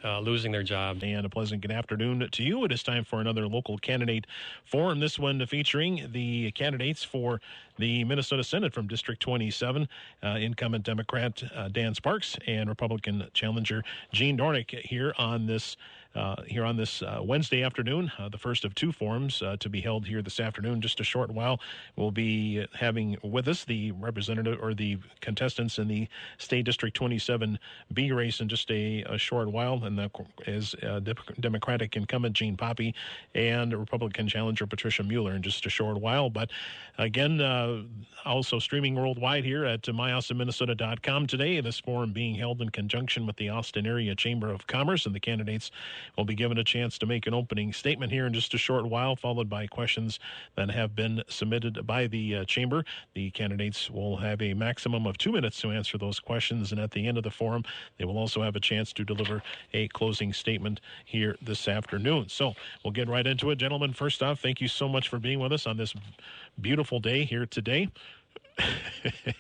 losing their job. And a pleasant good afternoon to you. It is time for another local candidate forum, this one featuring the candidates for the Minnesota Senate from District 27, incumbent Democrat Dan Sparks and Republican challenger Jeanne Dornink here on this Wednesday afternoon, the first of two forums to be held here this afternoon. Just a short while, we'll be having with us the representative or the contestants in the State District 27B race in just a short while, and that is Democratic incumbent Jeanne Poppe and Republican challenger Patricia Mueller in just a short while. But again, also streaming worldwide here at myaustinminnesota.com today. This forum being held in conjunction with the Austin Area Chamber of Commerce, and the candidates will be given a chance to make an opening statement here in just a short while, followed by questions that have been submitted by the chamber. The candidates will have a maximum of 2 minutes to answer those questions, and at the end of the forum, they will also have a chance to deliver a closing statement here this afternoon. So we'll get right into it. Gentlemen, first off, thank you so much for being with us on this beautiful day here today.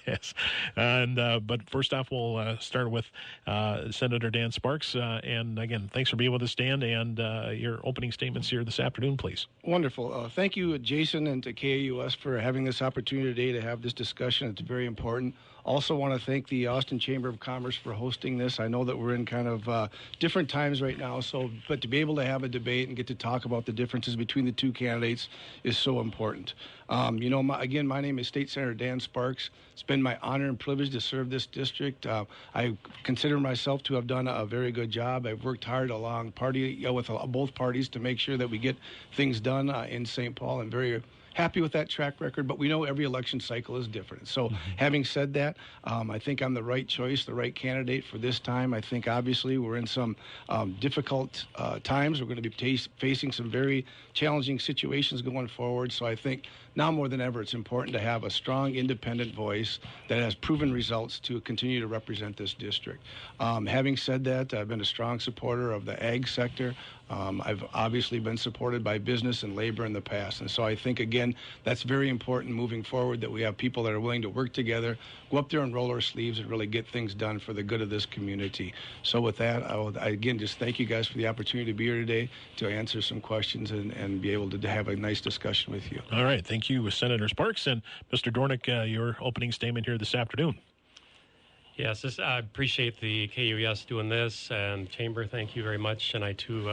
Yes. And but first off, we'll start with Senator Dan Sparks. And again, thanks for being with us, Dan, and your opening statements here this afternoon, please. Wonderful. Thank you, Jason, and to KAUS for having this opportunity today to have this discussion. It's very important. Also want to thank the Austin Chamber of Commerce for hosting this. I know that we're in kind of different times right now, but to be able to have a debate and get to talk about the differences between the two candidates is so important. My name is State Senator Dan Sparks. It's been my honor and privilege to serve this district. I consider myself to have done a very good job. I've worked hard along with both parties to make sure that we get things done in St. Paul, and very happy with that track record, but we know every election cycle is different. So having said that, I think I'm the right choice, the right candidate for this time. I think obviously we're in some difficult times. We're going to be facing some very challenging situations going forward. So I think now more than ever, it's important to have a strong, independent voice that has proven results to continue to represent this district. Having said that, I've been a strong supporter of the ag sector. I've obviously been supported by business and labor in the past. And so I think, again, that's very important moving forward, that we have people that are willing to work together, go up there and roll our sleeves and really get things done for the good of this community. So with that, I again, just thank you guys for the opportunity to be here today to answer some questions and be able to have a nice discussion with you. All right. Thank you, Senator Sparks. And Mr. Dornink, your opening statement here this afternoon. Yes, I appreciate the KUS doing this, and Chamber, thank you very much. And I, too,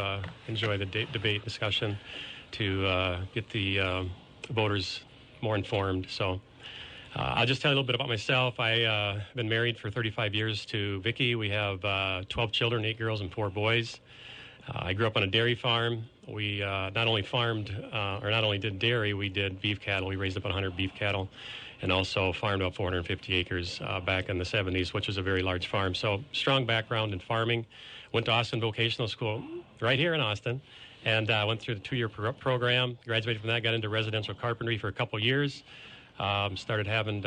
enjoy the debate discussion to get the voters more informed. So I'll just tell you a little bit about myself. I've been married for 35 years to Vicki. We have 12 children, 8 girls and 4 boys. I grew up on a dairy farm. We not only did dairy, we did beef cattle. We raised up 100 beef cattle, and also farmed about 450 acres back in the 70s, which was a very large farm. So strong background in farming. Went to Austin Vocational School right here in Austin, and went through the 2-year program. Graduated from that, got into residential carpentry for a couple years. Started having,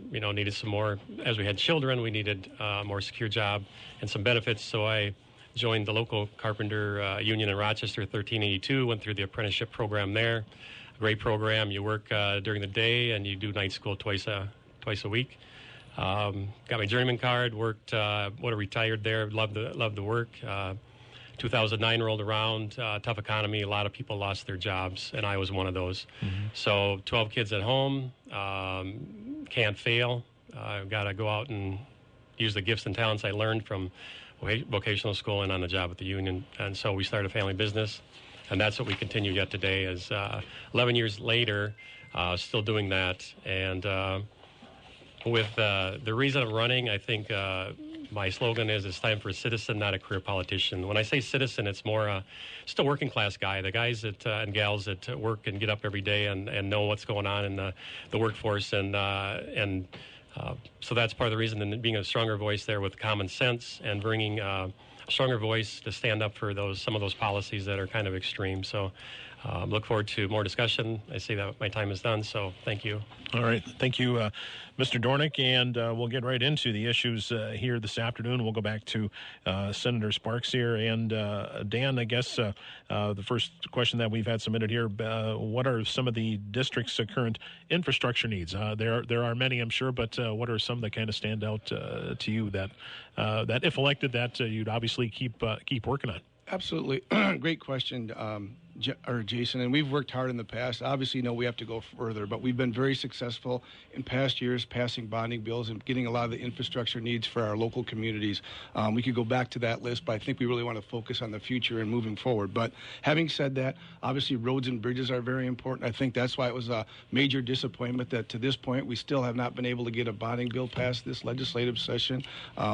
needed some more. As we had children, we needed a more secure job and some benefits, so I joined the local carpenter union in Rochester, 1382, went through the apprenticeship program there. Great program. You work during the day and you do night school twice a week. Got my journeyman card, worked, retired there, loved the work. 2009 rolled around, tough economy, a lot of people lost their jobs, and I was one of those. Mm-hmm. So 12 kids at home, can't fail. Got to go out and use the gifts and talents I learned from vocational school and on the job at the union. And so we started a family business, and that's what we continue yet today, is 11 years later, still doing that. And with the reason I'm running, I think my slogan is, it's time for a citizen, not a career politician. When I say citizen, it's more just a working class guy, the guys that and gals that work and get up every day and know what's going on in the workforce. So that's part of the reason, and being a stronger voice there with common sense and bringing a stronger voice to stand up for some of those policies that are kind of extreme. So look forward to more discussion. I see that my time is done, so thank you. All right. Thank you, Mr. Dornink. And we'll get right into the issues here this afternoon. We'll go back to Senator Sparks here. And Dan, I guess the first question that we've had submitted here, what are some of the district's current infrastructure needs? There are many, I'm sure, but what are some that kind of stand out to you that if elected, that you'd obviously keep working on? Absolutely. Great question, Jason. And we've worked hard in the past. Obviously, we have to go further, but we've been very successful in past years passing bonding bills and getting a lot of the infrastructure needs for our local communities. We could go back to that list, but I think we really want to focus on the future and moving forward. But having said that, obviously roads and bridges are very important. I think that's why it was a major disappointment that to this point we still have not been able to get a bonding bill passed this legislative session.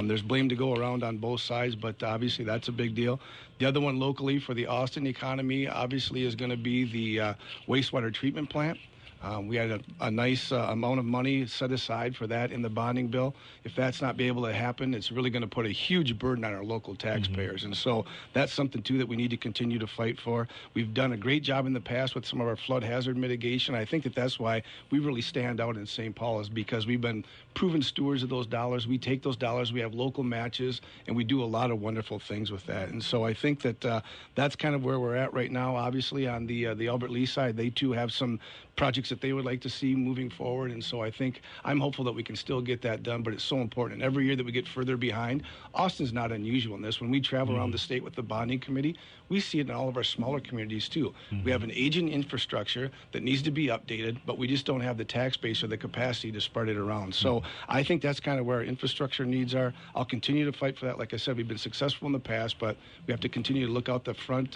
There's blame to go around on both sides, but obviously that's a big deal. The other one locally for the Austin economy obviously is going to be the wastewater treatment plant. We had a nice amount of money set aside for that in the bonding bill. If that's not be able to happen, it's really going to put a huge burden on our local taxpayers. Mm-hmm. And so that's something, too, that we need to continue to fight for. We've done a great job in the past with some of our flood hazard mitigation. I think that's why we really stand out in St. Paul, is because we've been proven stewards of those dollars. We take those dollars, we have local matches, and we do a lot of wonderful things with that. And so I think that that's kind of where we're at right now. Obviously, on the Albert Lee side, they, too, have some projects that they would like to see moving forward. And so I'm hopeful that we can still get that done, but it's so important. And every year that we get further behind, Austin's not unusual in this. When we travel around the state with the bonding committee, we see it in all of our smaller communities too. Mm-hmm. We have an aging infrastructure that needs to be updated, but we just don't have the tax base or the capacity to spread it around. So I think that's kind of where our infrastructure needs are. I'll continue to fight for that. Like I said, we've been successful in the past, but we have to continue to look out the front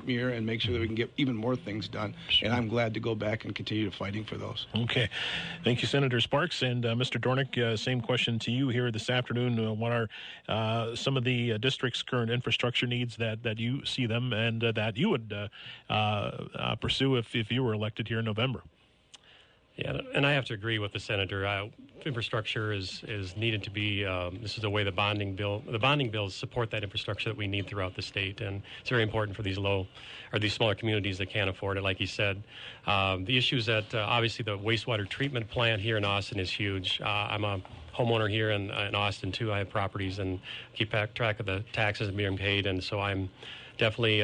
mirror and make sure that we can get even more things done. Sure. And I'm glad to go back and continue fighting for those. Okay. Thank you, Senator Sparks. And Mr. Dornink, same question to you here this afternoon. What are some of the district's current infrastructure needs that you see them and that you would pursue if you were elected here in November? Yeah, and I have to agree with the senator. Infrastructure is needed to be. This is the way the bonding bills support that infrastructure that we need throughout the state, and it's very important for these smaller communities that can't afford it. Like you said, the issues that obviously the wastewater treatment plant here in Austin is huge. I'm a homeowner here in Austin too. I have properties and keep track of the taxes being paid, and so I'm definitely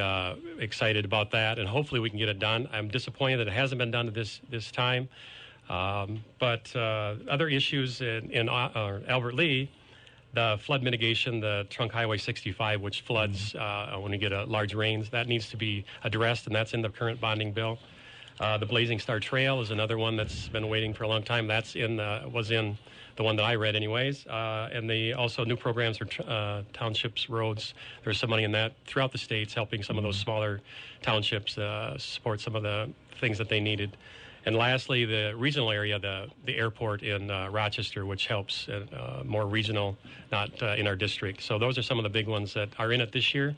excited about that, and hopefully we can get it done. I'm disappointed that it hasn't been done this time. But other issues in Albert Lee, the flood mitigation, the Trunk Highway 65, which floods when we get large rains, that needs to be addressed, and that's in the current bonding bill. The Blazing Star Trail is another one that's been waiting for a long time. That's was in the one that I read anyways. And also new programs for townships, roads. There's some money in that throughout the states, helping some of those smaller townships support some of the things that they needed. And lastly, the regional area, the airport in Rochester, which helps more regional, not in our district. So those are some of the big ones that are in it this year.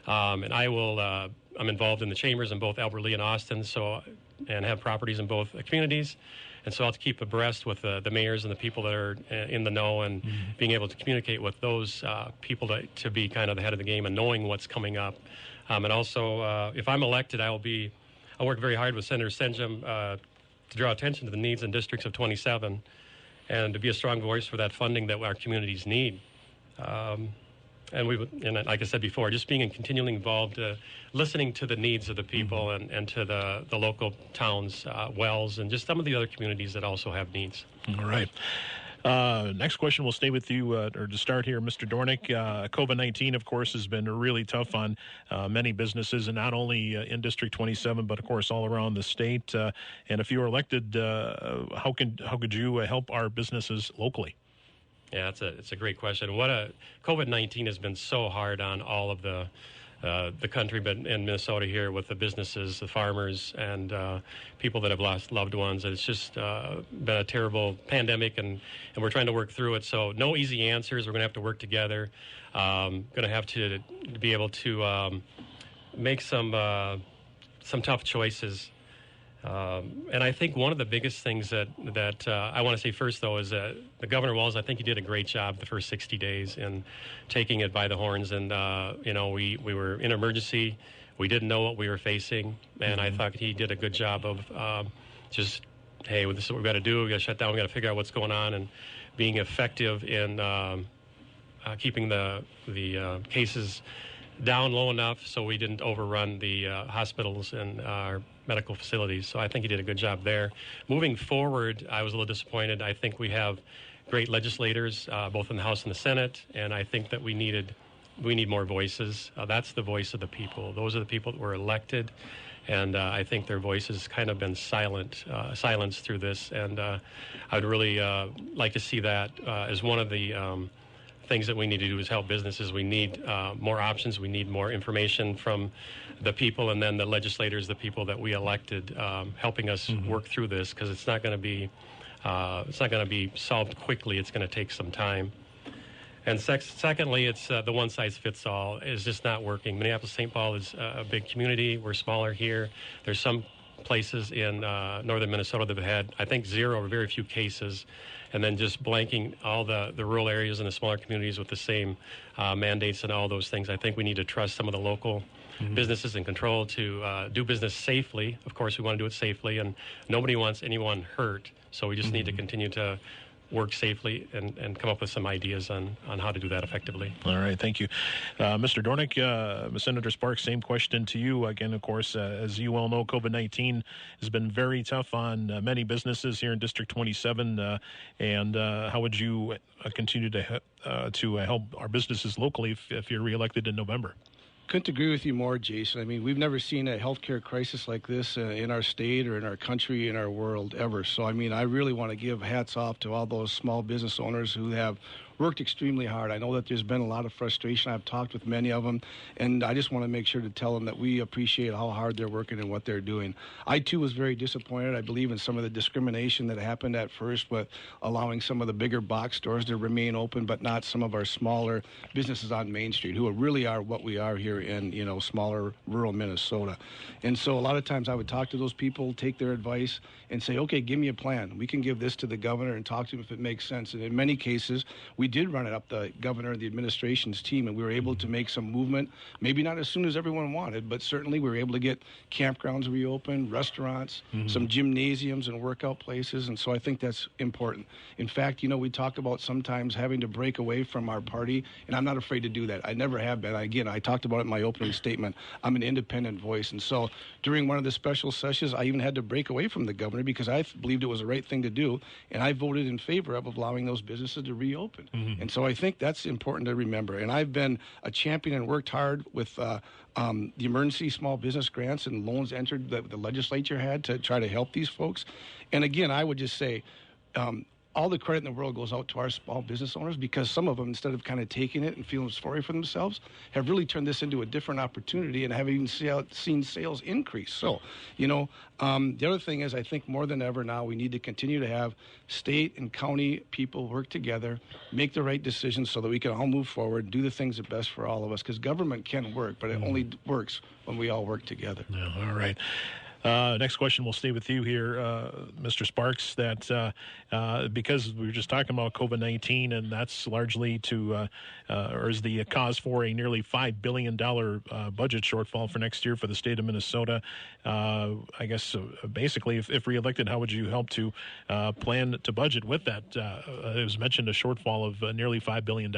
And I'm involved in the chambers in both Albert Lee and Austin, and have properties in both communities. And so I'll have to keep abreast with the mayors and the people that are in the know, and being able to communicate with those people to be kind of the head of the game and knowing what's coming up. And also, if I'm elected, I'll work very hard with Senator Senjum to draw attention to the needs in districts of 27 and to be a strong voice for that funding that our communities need. And like I said before, just being continually involved, listening to the needs of the people and to the local towns, Wells, and just some of the other communities that also have needs. All right. Next question will stay with you, or to start here, Mr. Dornink. COVID-19, of course, has been really tough on many businesses, and not only in District 27, but of course all around the state. And if you were elected, how could you help our businesses locally? Yeah, it's a great question. COVID-19 has been so hard on all of the country, but in Minnesota here with the businesses, the farmers, and people that have lost loved ones. It's just been a terrible pandemic, and we're trying to work through it. So no easy answers. We're going to have to work together. Going to have to be able to make some tough choices. And I think one of the biggest things that I want to say first, though, is that the Governor Walz, I think he did a great job the first 60 days in taking it by the horns. And, we were in emergency. We didn't know what we were facing, and I thought he did a good job of just, hey, this is what we've got to do. We've got to shut down. We've got to figure out what's going on, and being effective in keeping the cases down low enough so we didn't overrun the hospitals and our medical facilities. So I think he did a good job there. Moving forward, I was a little disappointed. I think we have great legislators, both in the House and the Senate, and I think that we need more voices. That's the voice of the people. Those are the people that were elected, and I think their voices kind of been silenced through this. And I would really like to see that as one of the things that we need to do is help businesses. We need more options. We need more information from the people, and then the legislators, the people that we elected, helping us work through this, because it's not going to be solved quickly. It's going to take some time. And secondly, it's the one-size-fits-all is just not working. Minneapolis-St. Paul is a big community. We're smaller here. There's some places in northern Minnesota that have had, I think, zero or very few cases, and then just blanking all the rural areas and the smaller communities with the same mandates and all those things. I think we need to trust some of the local businesses in control to do business safely. Of course, we want to do it safely, and nobody wants anyone hurt, so we just need to continue to work safely and come up with some ideas on how to do that effectively. All right, thank you. Mr. Dornink, Senator Sparks, same question to you. Again, of course, as you well know, COVID-19 has been very tough on many businesses here in District 27. And how would you continue to help our businesses locally if you're reelected in November? Couldn't agree with you more, Jason. I mean, we've never seen a healthcare crisis like this in our state or in our country, in our world ever. So, I mean, I really want to give hats off to all those small business owners who have worked extremely hard. I know that there's been a lot of frustration. I've talked with many of them, and I just want to make sure to tell them that we appreciate how hard they're working and what they're doing. I, too, was very disappointed. I believe in some of the discrimination that happened at first with allowing some of the bigger box stores to remain open, but not some of our smaller businesses on Main Street, who really are what we are here in, smaller rural Minnesota. And so a lot of times I would talk to those people, take their advice, and say, okay, give me a plan. We can give this to the governor and talk to him if it makes sense. And in many cases, we did run it up the governor and the administration's team, and we were able to make some movement, maybe not as soon as everyone wanted, but certainly we were able to get campgrounds reopened, restaurants, some gymnasiums and workout places, and so I think that's important. In fact, we talk about sometimes having to break away from our party, and I'm not afraid to do that. I never have been. Again, I talked about it in my opening statement. I'm an independent voice, and so during one of the special sessions, I even had to break away from the governor because I believed it was the right thing to do, and I voted in favor of allowing those businesses to reopen. And so I think that's important to remember. And I've been a champion and worked hard with the emergency small business grants and loans entered that the legislature had to try to help these folks. And again, I would just say all the credit in the world goes out to our small business owners, because some of them, instead of kind of taking it and feeling sorry for themselves, have really turned this into a different opportunity and have even seen sales increase. So, the other thing is, I think more than ever now, we need to continue to have state and county people work together, make the right decisions so that we can all move forward, do the things that best for all of us, because government can work, but it only works when we all work together. Yeah, all right. Next question, we'll stay with you here, Mr. Sparks, that because we were just talking about COVID-19, and that's largely or is the cause for a nearly $5 billion budget shortfall for next year for the state of Minnesota. I guess basically, if reelected, how would you help to plan to budget with that? It was mentioned a shortfall of nearly $5 billion.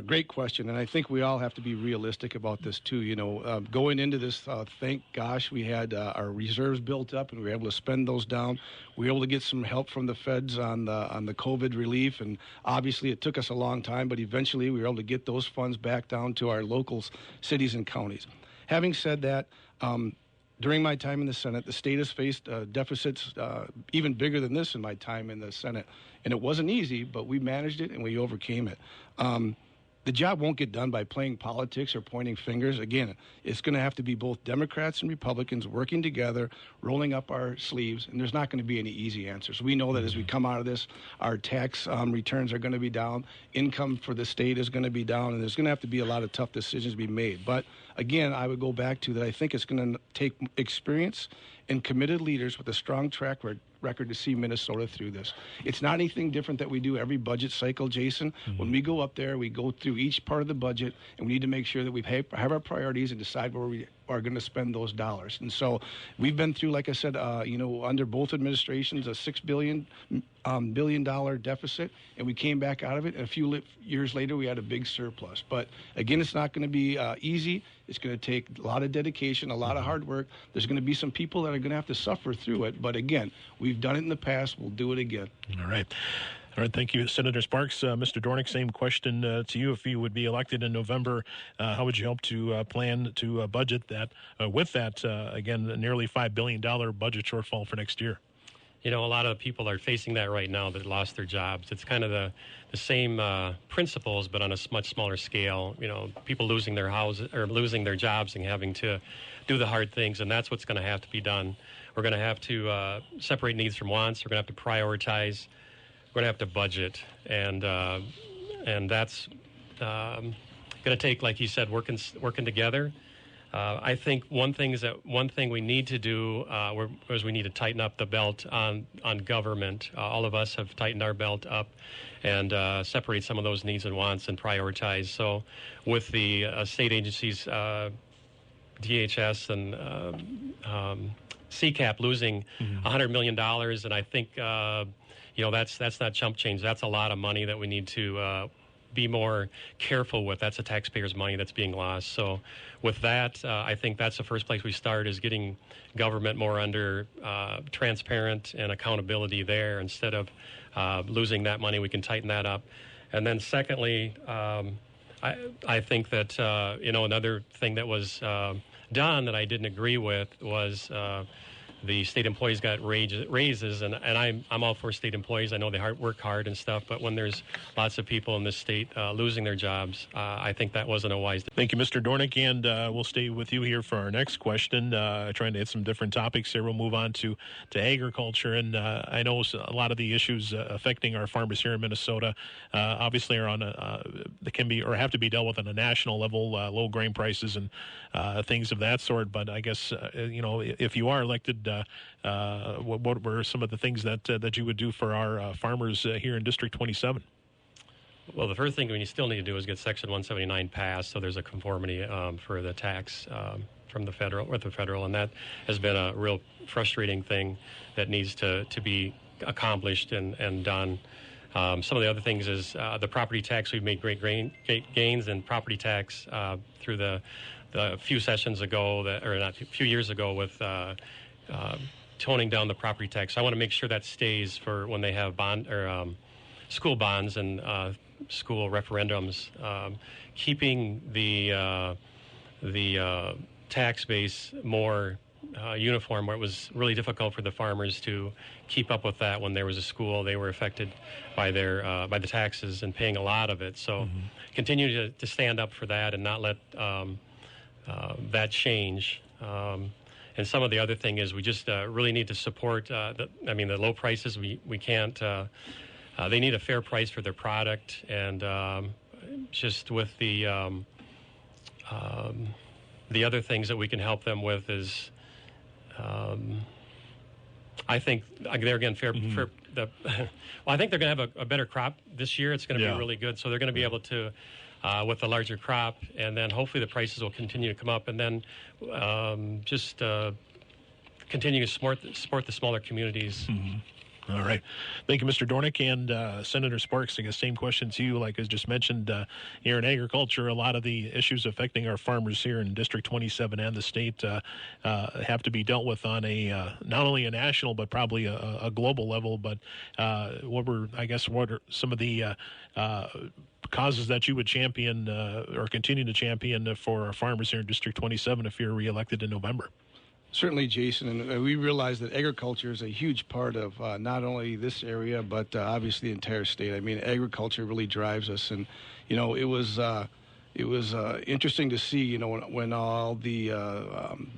Great question, and I think we all have to be realistic about this too. Going into this, thank gosh, we had our reserves built up, and we were able to spend those down. We were able to get some help from the feds on the COVID relief, and obviously it took us a long time, but eventually we were able to get those funds back down to our local cities and counties. Having said that, during my time in the Senate, the state has faced deficits even bigger than this in my time in the Senate, and it wasn't easy, but we managed it and we overcame it. The job won't get done by playing politics or pointing fingers. Again, it's going to have to be both Democrats and Republicans working together, rolling up our sleeves, and there's not going to be any easy answers. We know that as we come out of this, our tax returns are going to be down, income for the state is going to be down, and there's going to have to be a lot of tough decisions to be made. But again, I would go back to that I think it's going to take experience and committed leaders with a strong track record to see Minnesota through this. It's not anything different that we do every budget cycle, Jason. When we go up there, we go through each part of the budget, and we need to make sure that we have our priorities and decide where we are going to spend those dollars. And so we've been through, like I said, under both administrations, a $6 billion deficit, and we came back out of it. And a few years later, we had a big surplus. But again, it's not going to be easy. It's going to take a lot of dedication, a lot of hard work. There's going to be some people that are going to have to suffer through it. But again, we've done it in the past. We'll do it again. All right. All right, thank you, Senator Sparks. Mr. Dornink, same question to you. If you would be elected in November, how would you help to plan to budget that with that, again, nearly $5 billion budget shortfall for next year? A lot of people are facing that right now that lost their jobs. It's kind of the same principles, but on a much smaller scale. People losing their houses or losing their jobs and having to do the hard things, and that's what's going to have to be done. We're going to have to separate needs from wants. We're going to have to prioritize. We're going to have to budget, and that's going to take, like you said, working together. I think one thing we need to do is we need to tighten up the belt on government. All of us have tightened our belt up and separate some of those needs and wants and prioritize. So with the state agencies, DHS and CCAP losing $100 million, and I think that's not chump change. That's a lot of money that we need to be more careful with. That's the taxpayers' money that's being lost. So with that, I think that's the first place we start, is getting government more under transparent and accountability there. Instead of losing that money, we can tighten that up. And then secondly, I think that, another thing that was done that I didn't agree with was the state employees got raises, and I'm all for state employees. I know they work hard and stuff, but when there's lots of people in this state losing their jobs, I think that wasn't a wise. Thank you, Mr. Dornink, and we'll stay with you here for our next question. Trying to hit some different topics here. We'll move on to agriculture, and I know a lot of the issues affecting our farmers here in Minnesota obviously are on that can be or have to be dealt with on a national level, low grain prices and things of that sort. But I guess if you are elected, what were some of the things that you would do for our farmers here in District 27? Well, the first thing we still need to do is get Section 179 passed, so there's a conformity for the tax from the federal, and that has been a real frustrating thing that needs to be accomplished and done. Some of the other things is the property tax. We've made great gains in property tax through the few sessions ago, a few years ago, with toning down the property tax. So I want to make sure that stays for when they have bond or school bonds and school referendums, keeping the tax base more uniform, where it was really difficult for the farmers to keep up with that. When there was a school, they were affected by by the taxes and paying a lot of it. So continue to stand up for that and not let that change. And some of the other thing is we just really need to support the low prices. We can't. They need a fair price for their product, and just with the other things that we can help them with is, I think there again fair. I think they're going to have a better crop this year. It's going to be really good, so they're going to be able to. With a larger crop, and then hopefully the prices will continue to come up, and then just continue to support the smaller communities. All right. Thank you, Mr. Dornink. And Senator Sparks, I guess same question to you. Like as just mentioned, here in agriculture, a lot of the issues affecting our farmers here in District 27 and the state have to be dealt with on a not only a national but probably a global level. But what are some of the causes that you would champion or continue to champion for our farmers here in District 27 if you're reelected in November? Certainly, Jason, and we realize that agriculture is a huge part of not only this area, but obviously the entire state. I mean, agriculture really drives us, and it was interesting to see, when all the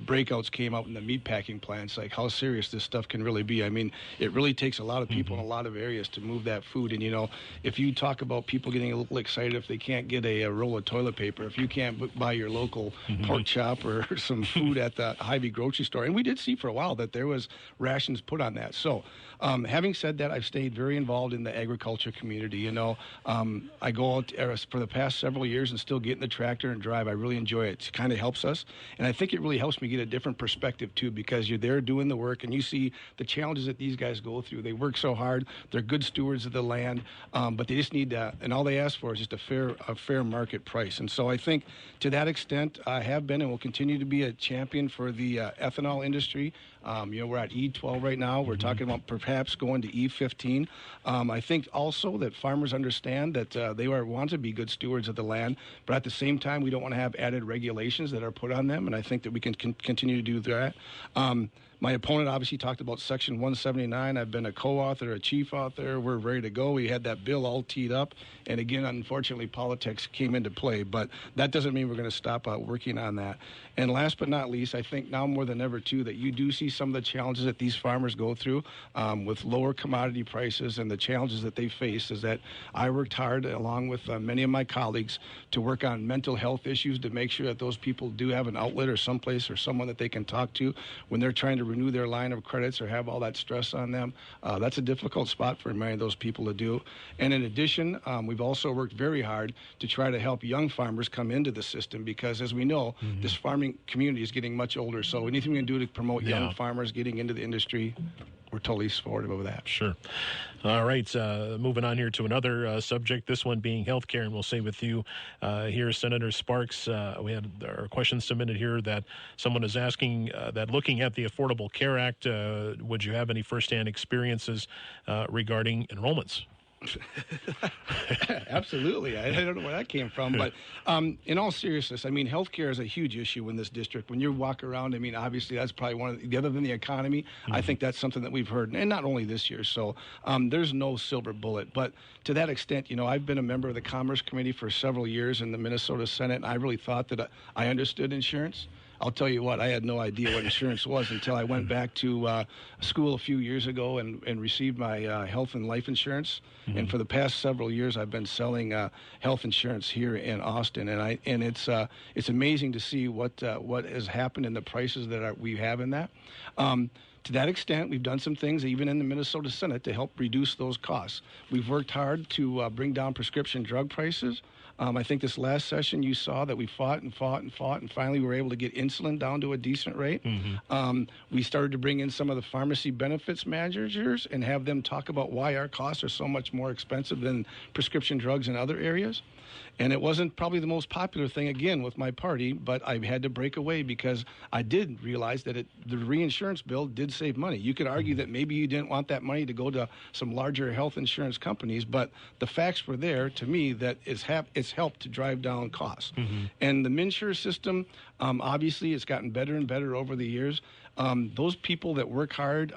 breakouts came out in the meatpacking plants, like how serious this stuff can really be. I mean, it really takes a lot of people in a lot of areas to move that food. And, if you talk about people getting a little excited if they can't get a roll of toilet paper, if you can't buy your local pork chop or some food at the Hy-Vee grocery store. And we did see for a while that there was rations put on that. So having said that, I've stayed very involved in the agriculture community. I go out for the past several years and still get in the tractor and drive. I really enjoy it. It kind of helps us. And I think it really helps me get a different perspective, too, because you're there doing the work and you see the challenges that these guys go through. They work so hard. They're good stewards of the land, but they just need and all they ask for is just a fair market price. And so I think to that extent, I have been and will continue to be a champion for the ethanol industry. We're at E12 right now. We're talking about perhaps going to E15. I think also that farmers understand that they want to be good stewards of the land, but at the same time, we don't want to have added regulations that are put on them, and I think that we can continue to do that. My opponent obviously talked about Section 179. I've been a co-author, a chief author. We're ready to go. We had that bill all teed up. And again, unfortunately, politics came into play. But that doesn't mean we're going to stop working on that. And last but not least, I think now more than ever, too, that you do see some of the challenges that these farmers go through with lower commodity prices and the challenges that they face is that I worked hard, along with many of my colleagues, to work on mental health issues to make sure that those people do have an outlet or someplace or someone that they can talk to when they're trying to renew their line of credits or have all that stress on them. That's a difficult spot for many of those people to do. And in addition, we've also worked very hard to try to help young farmers come into the system because, as we know, this farming community is getting much older. So anything we can do to promote young farmers getting into the industry, we're totally supportive of that. Sure. All right. Moving on here to another subject, this one being healthcare, and we'll stay with you here, Senator Sparks. We had our questions submitted here that someone is asking that looking at the Affordable Care Act, would you have any firsthand experiences regarding enrollments? Absolutely. I don't know where that came from, but in all seriousness, I mean, healthcare is a huge issue in this district. When you walk around, I mean, obviously that's probably one of the other than the economy. I think that's something that we've heard, and not only this year. So there's no silver bullet, but to that extent, I've been a member of the Commerce Committee for several years in the Minnesota Senate, and I really thought that I understood insurance. I'll tell you what, I had no idea what insurance was until I went back to school a few years ago and received my health and life insurance. And for the past several years, I've been selling health insurance here in Austin. And it's amazing to see what has happened in the prices that we have in that. To that extent, we've done some things, even in the Minnesota Senate, to help reduce those costs. We've worked hard to bring down prescription drug prices. I think this last session you saw that we fought, and finally we were able to get insulin down to a decent rate. We started to bring in some of the pharmacy benefits managers and have them talk about why our costs are so much more expensive than prescription drugs in other areas. And it wasn't probably the most popular thing, again, with my party, but I had to break away because I did realize that the reinsurance bill did save money. You could argue that maybe you didn't want that money to go to some larger health insurance companies, but the facts were there to me that it's helped to drive down costs. And the MNsure system, obviously, it's gotten better and better over the years. Those people that work hard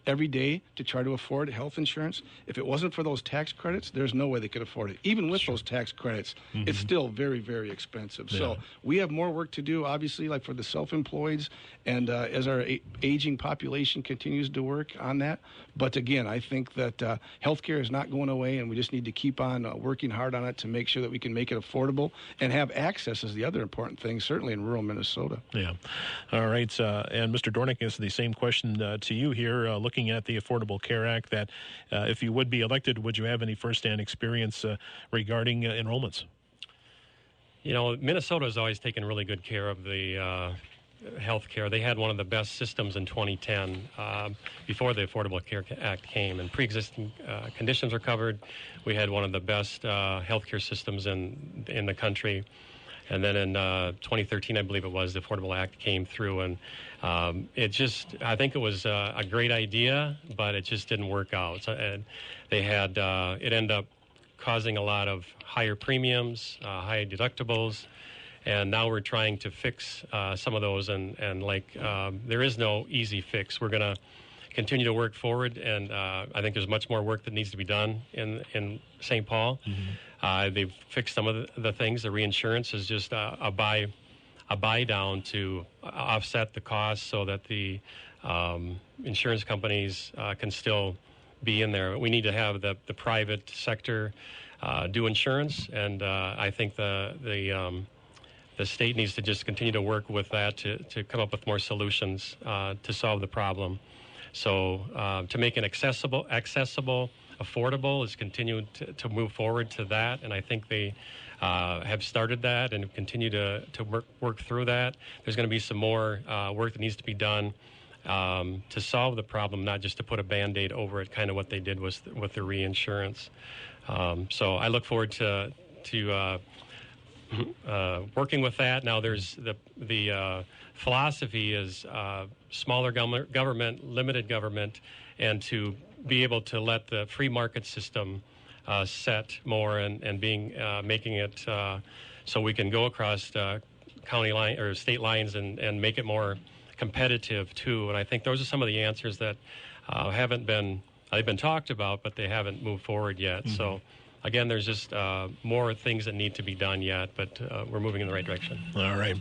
every day to try to afford health insurance, if it wasn't for those tax credits, there's no way they could afford it. Even with those tax credits, it's still very, very expensive. So we have more work to do, obviously, like for the self-employeds, and as our aging population continues to work on that. But again, I think that healthcare is not going away, and we just need to keep on working hard on it to make sure that we can make it affordable and have access is the other important thing, certainly in rural Minnesota. Yeah. All right. And Mr. Dornink, is the same question to you here, looking at the Affordable Care Act, that if you would be elected, would you have any firsthand experience regarding enrollments? Minnesota has always taken really good care of the health care. They had one of the best systems in 2010 before the Affordable Care Act came, and pre-existing conditions were covered. We had one of the best health care systems in the country. And then in 2013, I believe it was, the Affordable Act came through, and I think it was a great idea, but it just didn't work out. So, it ended up causing a lot of higher premiums, high deductibles, and now we're trying to fix some of those, and there is no easy fix. We're going to continue to work forward, and I think there's much more work that needs to be done in St. Paul. They've fixed some of the things. The reinsurance is just a buy down to offset the costs so that the insurance companies can still be in there. We need to have the private sector do insurance, and I think the state needs to just continue to work with that to come up with more solutions to solve the problem. So to make it accessible, affordable, is continuing to move forward to that, and I think they have started that and continue to work through that. There's going to be some more work that needs to be done to solve the problem, not just to put a Band-Aid over it, kind of what they did with the reinsurance. So I look forward to working with that. Now, there's the philosophy is smaller government, limited government, and to be able to let the free market system set more and making it so we can go across county line or state lines and make it more competitive too. And I think those are some of the answers that they've been talked about, but they haven't moved forward yet. Mm-hmm. So again, there's just more things that need to be done yet, but we're moving in the right direction. All right.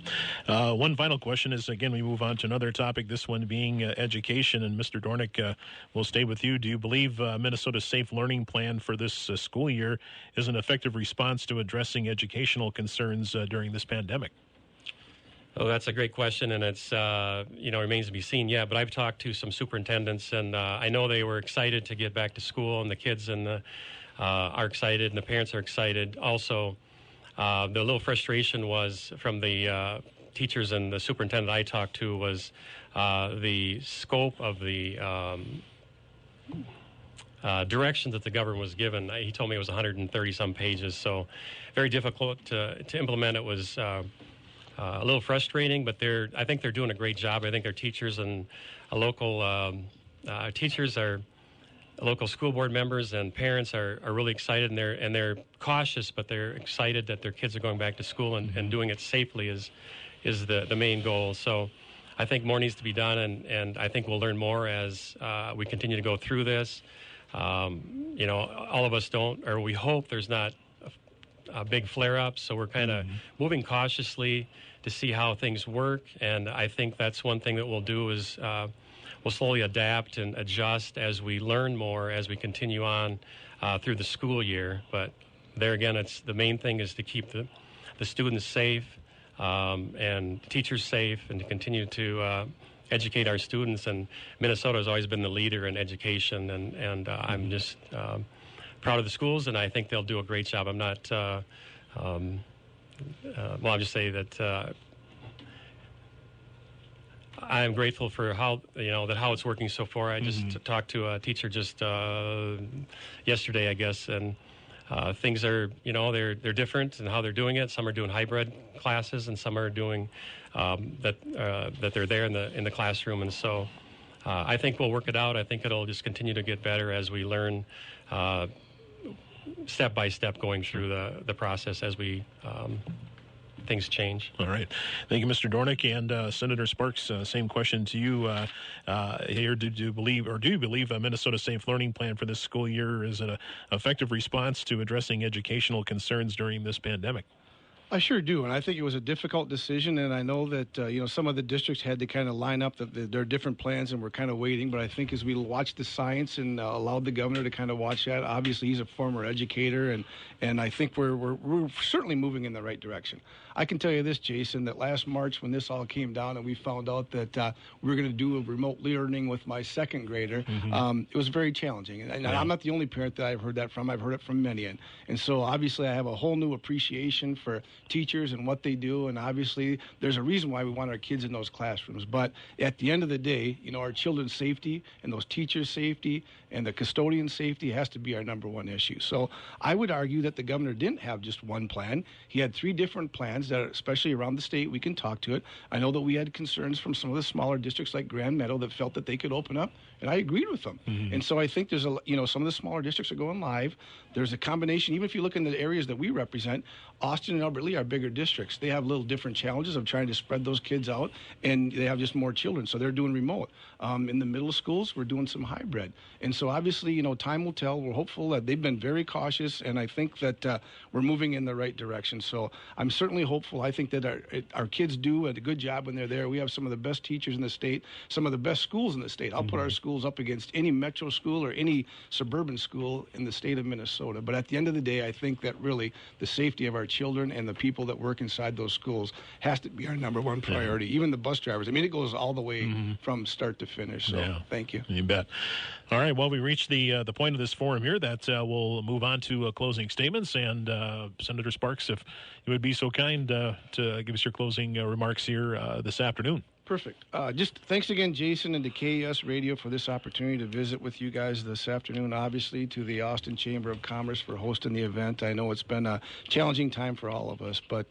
One final question is, again, we move on to another topic, this one being education. And Mr. Dornink, we'll stay with you. Do you believe Minnesota's Safe Learning Plan for this school year is an effective response to addressing educational concerns during this pandemic? Oh, that's a great question, and it's remains to be seen yet. But I've talked to some superintendents, and I know they were excited to get back to school, and the kids are excited, and the parents are excited. Also, the little frustration was from the teachers and the superintendent I talked to was the scope of the directions that the government was given. He told me it was 130-some pages, so very difficult to implement. It was a little frustrating, but I think they're doing a great job. I think their teachers and local school board members and parents are really excited, and they're cautious, but they're excited that their kids are going back to school and doing it safely is the main goal. So I think more needs to be done, and I think we'll learn more as we continue to go through this. All of us we hope there's not a big flare-up, so we're kind of moving cautiously to see how things work, and I think that's one thing that we'll do is we'll slowly adapt and adjust as we learn more as we continue on through the school year. But there again, the main thing is to keep the students safe and teachers safe, and to continue to educate our students. And Minnesota has always been the leader in education, and I'm just proud of the schools, and I think they'll do a great job. I'm not. I'll just say that I am grateful for how it's working so far. I just talked to a teacher just yesterday, I guess, and things are they're different in how they're doing it. Some are doing hybrid classes, and some are doing that they're there in the classroom, and so I think we'll work it out. I think it'll just continue to get better as we learn. Step by step, going through the process as we things change. All right. Thank you, Mr. Dornink. And Senator Sparks, same question to you here. Do you believe a Minnesota Safe Learning Plan for this school year is an effective response to addressing educational concerns during this pandemic? I sure do, and I think it was a difficult decision, and I know that some of the districts had to kind of line up their different plans, and we're kind of waiting. But I think as we watched the science and allowed the governor to kind of watch that, obviously he's a former educator, and I think we're certainly moving in the right direction. I can tell you this, Jason, that last March when this all came down and we found out that we were going to do a remote learning with my second grader, it was very challenging. And I'm not the only parent that I've heard that from. I've heard it from many. And so obviously I have a whole new appreciation for teachers and what they do. And obviously there's a reason why we want our kids in those classrooms. But at the end of the day, our children's safety and those teachers' safety and the custodian safety has to be our number one issue. So I would argue that the governor didn't have just one plan. He had 3 different plans that, especially around the state, we can talk to it. I know that we had concerns from some of the smaller districts like Grand Meadow that felt that they could open up, and I agreed with them. And so I think there's some of the smaller districts are going live. There's a combination, even if you look in the areas that we represent, Austin and Albert Lea are bigger districts. They have little different challenges of trying to spread those kids out, and they have just more children, so they're doing remote. In the middle schools, we're doing some hybrid. And so obviously, time will tell. We're hopeful that they've been very cautious, and I think that we're moving in the right direction. So I'm certainly hopeful. I think that our kids do a good job when they're there. We have some of the best teachers in the state, some of the best schools in the state. I'll put our schools up against any metro school or any suburban school in the state of Minnesota. But at the end of the day, I think that really the safety of our children and the people that work inside those schools has to be our number one priority. Even the bus drivers. I mean, it goes all the way from start to finish. So thank you. You bet. All right. Well, we reached the point of this forum here that we'll move on to closing statements. And Senator Sparks, if you would be so kind to give us your closing remarks here this afternoon. Perfect. Just thanks again, Jason, and to KUS Radio for this opportunity to visit with you guys this afternoon. Obviously, to the Austin Chamber of Commerce for hosting the event. I know it's been a challenging time for all of us, but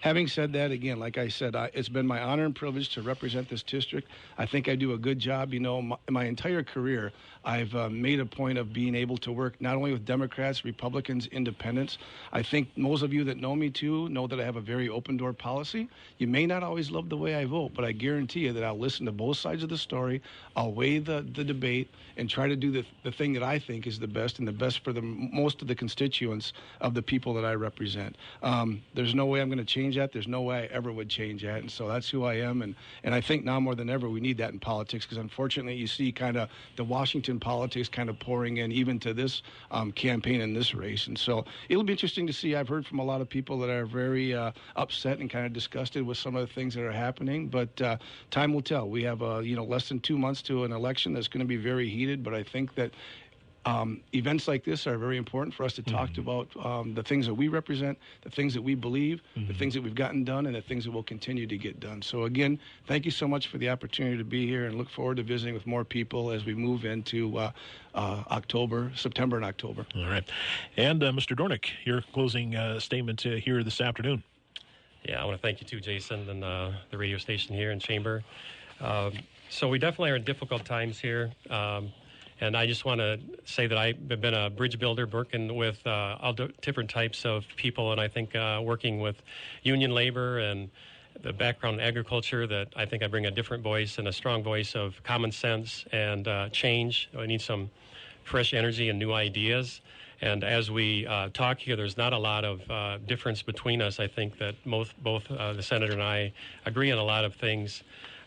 having said that, again, like I said, it's been my honor and privilege to represent this district. I think I do a good job. You know, my entire career, I've made a point of being able to work not only with Democrats, Republicans, Independents. I think most of you that know me too know that I have a very open door policy. You may not always love the way I vote, but I guarantee you that I'll listen to both sides of the story. I'll weigh the debate and try to do the thing that I think is the best and the best for the most of the constituents of the people that I represent. There's no way I'm going to change that. There's no way I ever would change that. And so that's who I am. And I think now more than ever we need that in politics, because unfortunately you see kind of the Washington politics kind of pouring in even to this campaign in this race. And so it'll be interesting to see. I've heard from a lot of people that are very upset and kind of disgusted with some of the things that are happening, but time will tell. We have less than 2 months to an election that's going to be very heated, but I think that events like this are very important for us to talk about the things that we represent, the things that we believe, the things that we've gotten done, and the things that will continue to get done. So again, thank you so much for the opportunity to be here, and look forward to visiting with more people as we move into September and October. All right. And Mr. Dornink, your closing statement here this afternoon. Yeah, I want to thank you too, Jason, and the radio station here in Chamber. So we definitely are in difficult times here. And I just want to say that I've been a bridge builder working with all different types of people, and I think working with union labor and the background in agriculture, that I think I bring a different voice and a strong voice of common sense and change. I need some fresh energy and new ideas. And as we talk here, there's not a lot of difference between us. I think that both the senator and I agree on a lot of things.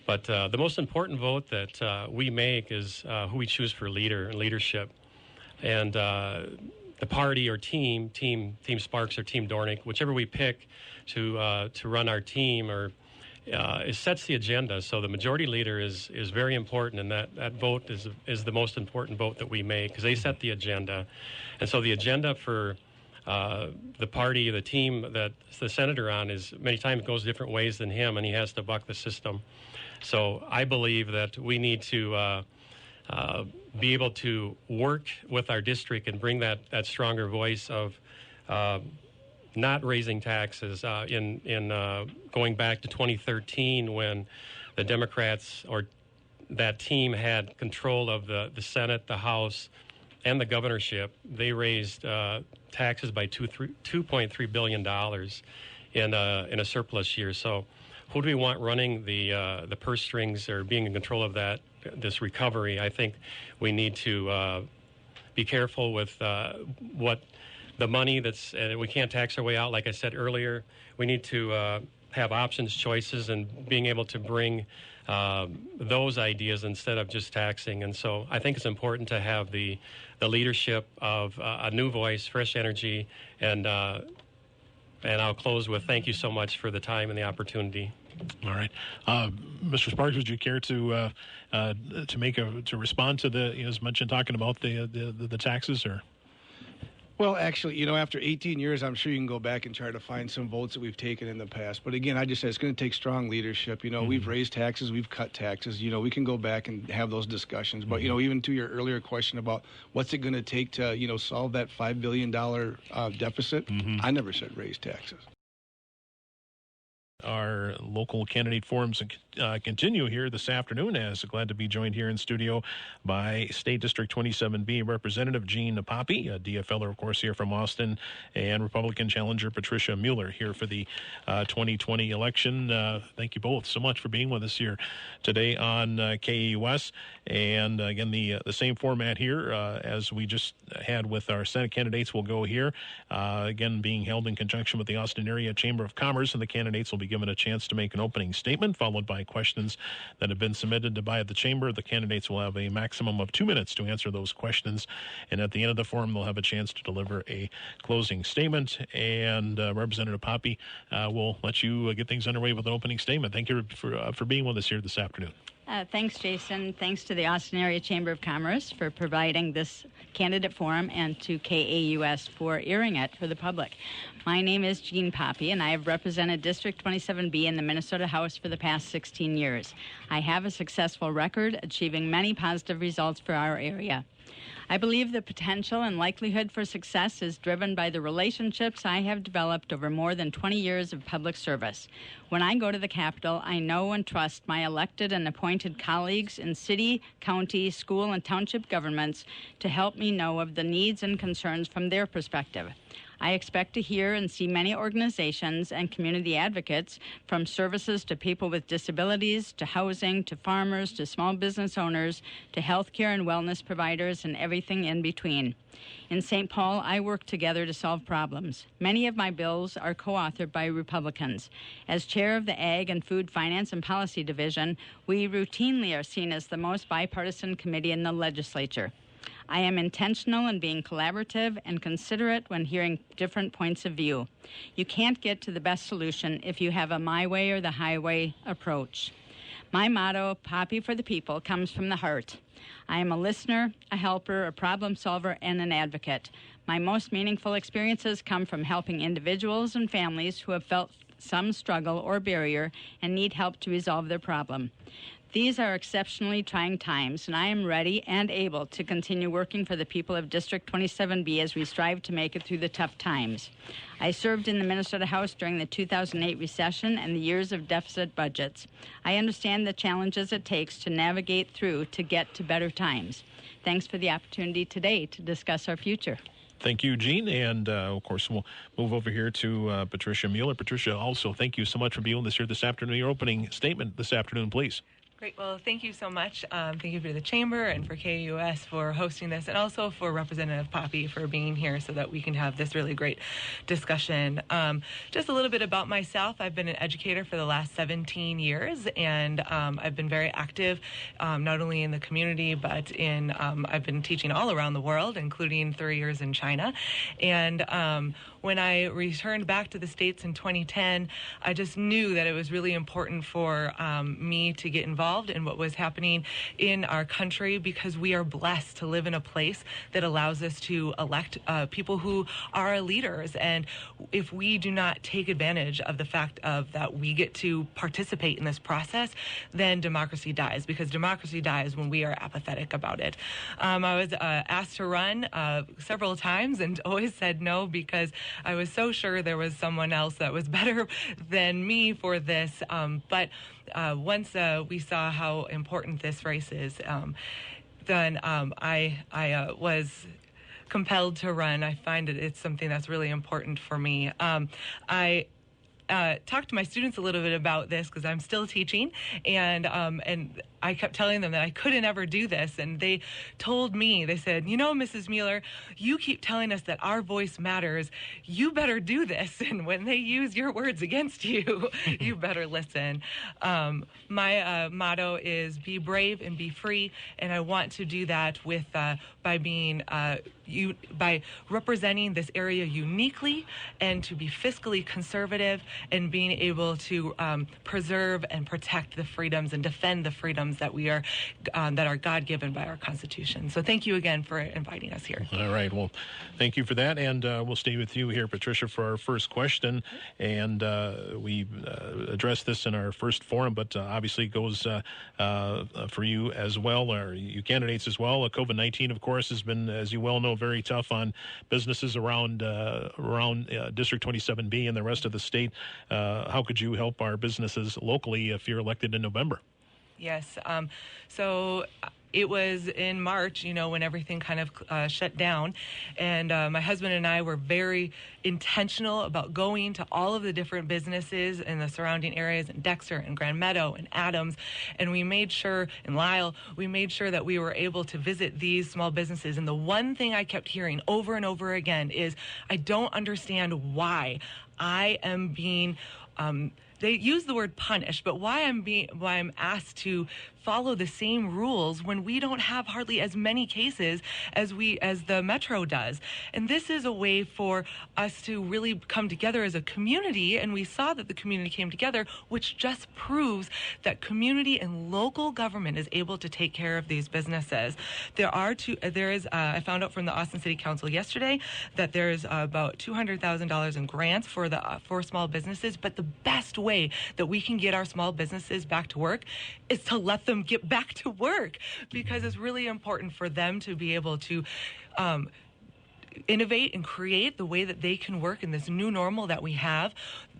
But the most important vote that we make is who we choose for leadership. And the party or team Sparks or Team Dornink, whichever we pick to run our team, it sets the agenda. So the majority leader is very important, and that vote is the most important vote that we make, because they set the agenda. And so the agenda for the party, the team that the senator on, is many times goes different ways than him, and he has to buck the system. So I believe that we need to be able to work with our district and bring that stronger voice of not raising taxes. In going back to 2013, when the Democrats or that team had control of the Senate, the House, and the governorship, they raised taxes by $2.3 billion in a surplus year. So who do we want running the purse strings or being in control of this recovery? I think we need to be careful with what the money we can't tax our way out. Like I said earlier, we need to have options, choices, and being able to bring those ideas instead of just taxing. And so I think it's important to have the leadership of a new voice, fresh energy, and I'll close with thank you so much for the time and the opportunity. All right, Mr. Sparks, would you care to respond to as mentioned, talking about the taxes, or? Well, actually, after 18 years, I'm sure you can go back and try to find some votes that we've taken in the past. But again, I just said it's going to take strong leadership. We've raised taxes, we've cut taxes. We can go back and have those discussions. But, even to your earlier question about what's it going to take to, solve that $5 billion deficit, I never said raise taxes. Our local candidate forums continue here this afternoon, as glad to be joined here in studio by State District 27B Representative Jeanne Poppe, a DFLer, of course, here from Austin, and Republican challenger Patricia Mueller here for the 2020 election. Thank you both so much for being with us here today on KUS. And again, the same format here as we just had with our Senate candidates will go here. Again, being held in conjunction with the Austin Area Chamber of Commerce, and the candidates will be given a chance to make an opening statement, followed by questions that have been submitted by the Chamber. The candidates will have a maximum of 2 minutes to answer those questions, and at the end of the forum, they'll have a chance to deliver a closing statement. And Representative Poppe will let you get things underway with an opening statement. Thank you for being with us here this afternoon. Thanks, Jason. Thanks to the Austin Area Chamber of Commerce for providing this candidate forum and to KAUS for airing it for the public. My name is Jeanne Poppe, and I have represented District 27B in the Minnesota House for the past 16 years. I have a successful record, achieving many positive results for our area. I believe the potential and likelihood for success is driven by the relationships I have developed over more than 20 years of public service. When I go to the Capitol, I know and trust my elected and appointed colleagues in city, county, school, and township governments to help me know of the needs and concerns from their perspective. I expect to hear and see many organizations and community advocates, from services to people with disabilities, to housing, to farmers, to small business owners, to healthcare and wellness providers, and everything in between. In St. Paul, I work together to solve problems. Many of my bills are co-authored by Republicans. As chair of the Ag and Food Finance and Policy Division, we routinely are seen as the most bipartisan committee in the legislature. I am intentional in being collaborative and considerate when hearing different points of view. You can't get to the best solution if you have a my way or the highway approach. My motto, Poppe for the People, comes from the heart. I am a listener, a helper, a problem solver, and an advocate. My most meaningful experiences come from helping individuals and families who have felt some struggle or barrier and need help to resolve their problem. These are exceptionally trying times, and I am ready and able to continue working for the people of District 27B as we strive to make it through the tough times. I served in the Minnesota House during the 2008 recession and the years of deficit budgets. I understand the challenges it takes to navigate through to get to better times. Thanks for the opportunity today to discuss our future. Thank you, Jeanne. And, of course, we'll move over here to Patricia Mueller. Patricia, also, thank you so much for being with us here this afternoon. Your opening statement this afternoon, please. Great. Well, thank you so much. Thank you for the Chamber and for KUS for hosting this, and also for Representative Poppe for being here so that we can have this really great discussion. Just a little bit about myself. I've been an educator for the last 17 years, and I've been very active, not only in the community, but in I've been teaching all around the world, including 3 years in China. And when I returned back to the States in 2010, I just knew that it was really important for me to get involved in what was happening in our country, because we are blessed to live in a place that allows us to elect people who are our leaders. And if we do not take advantage of the fact of that we get to participate in this process, then democracy dies, because democracy dies when we are apathetic about it. I was asked to run several times and always said no, because I was so sure there was someone else that was better than me for this. But once we saw how important this race is, then I was compelled to run. I find that it's something that's really important for me. I talked to my students a little bit about this because I'm still teaching, and I kept telling them that I couldn't ever do this, and they told me, they said, you know, Mrs. Mueller, you keep telling us that our voice matters. You better do this, and when they use your words against you, you better listen. My motto is be brave and be free, and I want to do that with by being by representing this area uniquely, and to be fiscally conservative, and being able to preserve and protect the freedoms and defend the freedoms that we are that are God-given by our Constitution. So thank you again for inviting us here. All right. Well, thank you for that, and we'll stay with you here, Patricia, for our first question. And we addressed this in our first forum, but obviously it goes for you as well, or you candidates as well. COVID-19, of course, has been, as you well know, very tough on businesses around District 27B and the rest of the state. How could you help our businesses locally if you're elected in November? Yes. So it was in March, when everything kind of shut down. And my husband and I were very intentional about going to all of the different businesses in the surrounding areas, in Dexter and Grand Meadow and Adams. And we made sure, in Lyle, we made sure that we were able to visit these small businesses. And the one thing I kept hearing over and over again is, I don't understand why I am being they use the word punish, but why I'm asked to follow the same rules when we don't have hardly as many cases as the Metro does. And this is a way for us to really come together as a community, and we saw that the community came together, which just proves that community and local government is able to take care of these businesses. I found out from the Austin City Council yesterday that there's about $200,000 in grants for small businesses, but the best way that we can get our small businesses back to work is to let them get back to work, because it's really important for them to be able to innovate and create the way that they can work in this new normal that we have.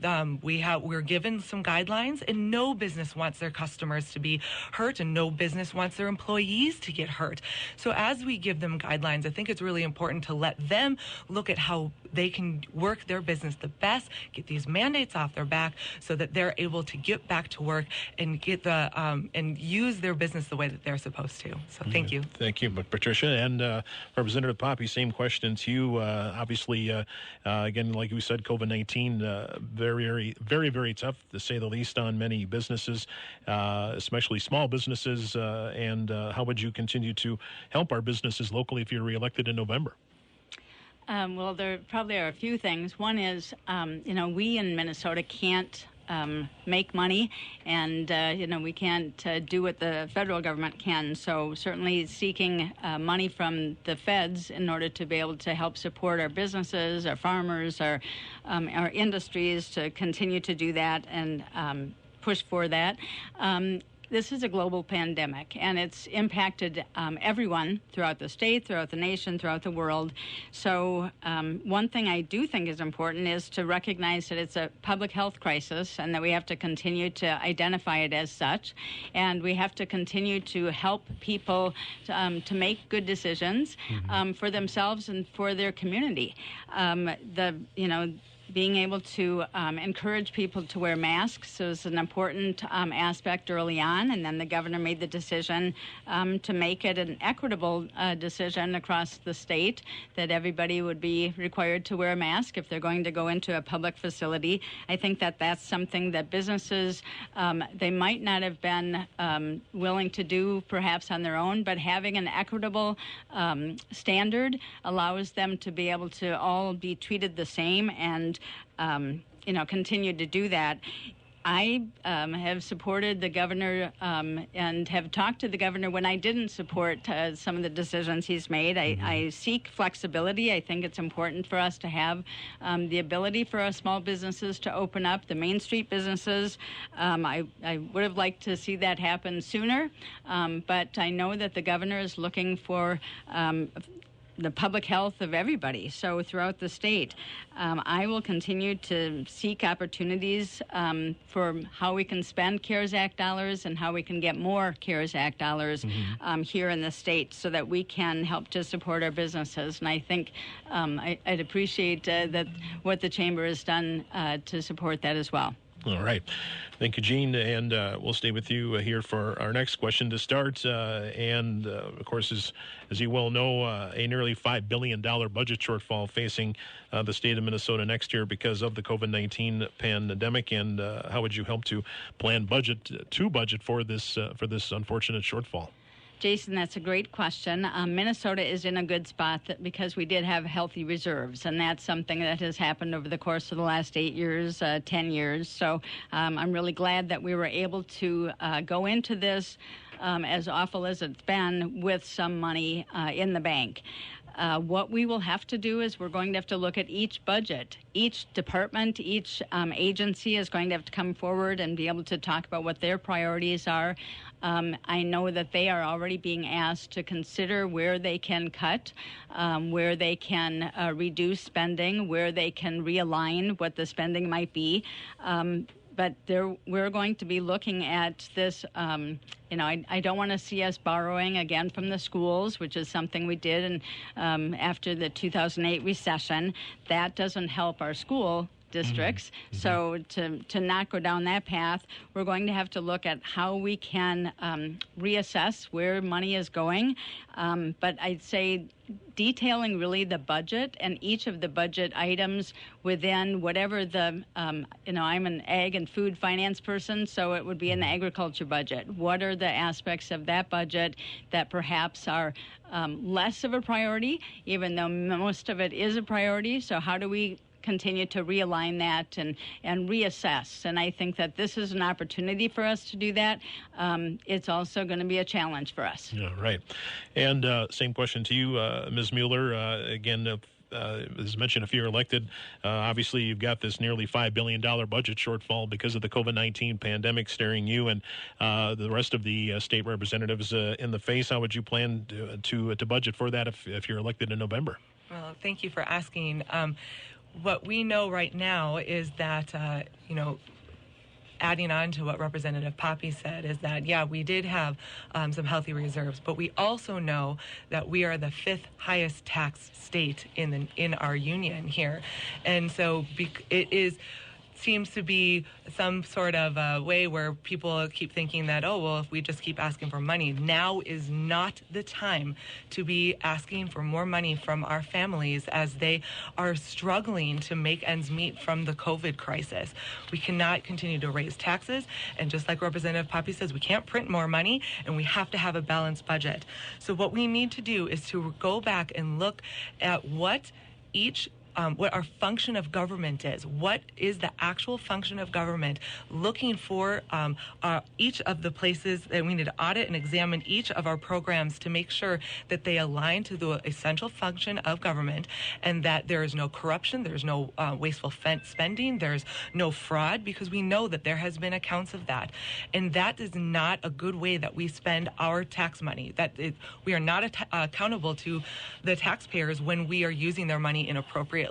We're given some guidelines, and no business wants their customers to be hurt, and no business wants their employees to get hurt. So as we give them guidelines, I think it's really important to let them look at how they can work their business the best, get these mandates off their back so that they're able to get back to work and get and use their business the way that they're supposed to. So thank you. Thank you, Patricia. And Representative Poppe, same question to you. Obviously, again, like we said, COVID-19, very, very, very tough, to say the least, on many businesses, especially small businesses. And how would you continue to help our businesses locally if you're reelected in November? Well, there probably are a few things. One is, we in Minnesota can't make money, and we can't do what the federal government can. So certainly seeking money from the feds in order to be able to help support our businesses, our farmers, our industries, to continue to do that and push for that. This is a global pandemic, and it's impacted everyone throughout the state, throughout the nation, throughout the world. So one thing I do think is important is to recognize that it's a public health crisis and that we have to continue to identify it as such. And we have to continue to help people to make good decisions for themselves and for their community. Being able to encourage people to wear masks is an important aspect early on, and then the governor made the decision to make it an equitable decision across the state that everybody would be required to wear a mask if they're going to go into a public facility. I think that that's something that businesses, they might not have been willing to do perhaps on their own, but having an equitable standard allows them to be able to all be treated the same and continue to do that. I have supported the governor and have talked to the governor when I didn't support some of the decisions he's made. I seek flexibility. I think it's important for us to have the ability for our small businesses to open up, the Main Street businesses. I would have liked to see that happen sooner, but I know that the governor is looking for the public health of everybody. So throughout the state, I will continue to seek opportunities for how we can spend CARES Act dollars and how we can get more CARES Act dollars here in the state so that we can help to support our businesses. And I think I'd appreciate that what the Chamber has done to support that as well. All right. Thank you, Jeanne. And we'll stay with you here for our next question to start. Of course, as you well know, a nearly $5 billion budget shortfall facing the state of Minnesota next year because of the COVID-19 pandemic. And how would you help to plan budget for this unfortunate shortfall? Jason, that's a great question. Minnesota is in a good spot because we did have healthy reserves, and that's something that has happened over the course of the last 8 years, 10 years. So I'm really glad that we were able to go into this, as awful as it's been, with some money in the bank. What we will have to do is we're going to have to look at each budget. Each department, each agency is going to have to come forward and be able to talk about what their priorities are. I know that they are already being asked to consider where they can cut, where they can reduce spending, where they can realign what the spending might be. But we're going to be looking at this. I don't want to see us borrowing again from the schools, which is something we did after the 2008 recession. That doesn't help our school districts. So to not go down that path, we're going to have to look at how we can reassess where money is going. But I'd say detailing really the budget and each of the budget items within whatever the, I'm an ag and food finance person, so it would be in the agriculture budget. What are the aspects of that budget that perhaps are less of a priority, even though most of it is a priority? So how do we continue to realign that and reassess? And I think that this is an opportunity for us to do that. It's also going to be a challenge for us. Yeah, right. And same question to you, Ms. Mueller. Again, as mentioned, if you're elected, obviously you've got this nearly $5 billion budget shortfall because of the COVID-19 pandemic staring you and the rest of the state representatives in the face. How would you plan to budget for that if you're elected in November? Well, thank you for asking. What we know right now is that, adding on to what Representative Poppe said, is that, we did have some healthy reserves, but we also know that we are the fifth highest tax state in our union here. And so it seems to be some sort of way where people keep thinking that, if we just keep asking for money. Now is not the time to be asking for more money from our families as they are struggling to make ends meet from the COVID crisis. We cannot continue to raise taxes, and just like Representative Poppe says, we can't print more money, and we have to have a balanced budget. So what we need to do is to go back and look at what our function of government is. What is the actual function of government? Looking for each of the places that we need to audit and examine each of our programs to make sure that they align to the essential function of government, and that there is no corruption, there's no wasteful spending, there's no fraud, because we know that there has been accounts of that. And that is not a good way that we spend our tax money. We are not accountable to the taxpayers when we are using their money inappropriately.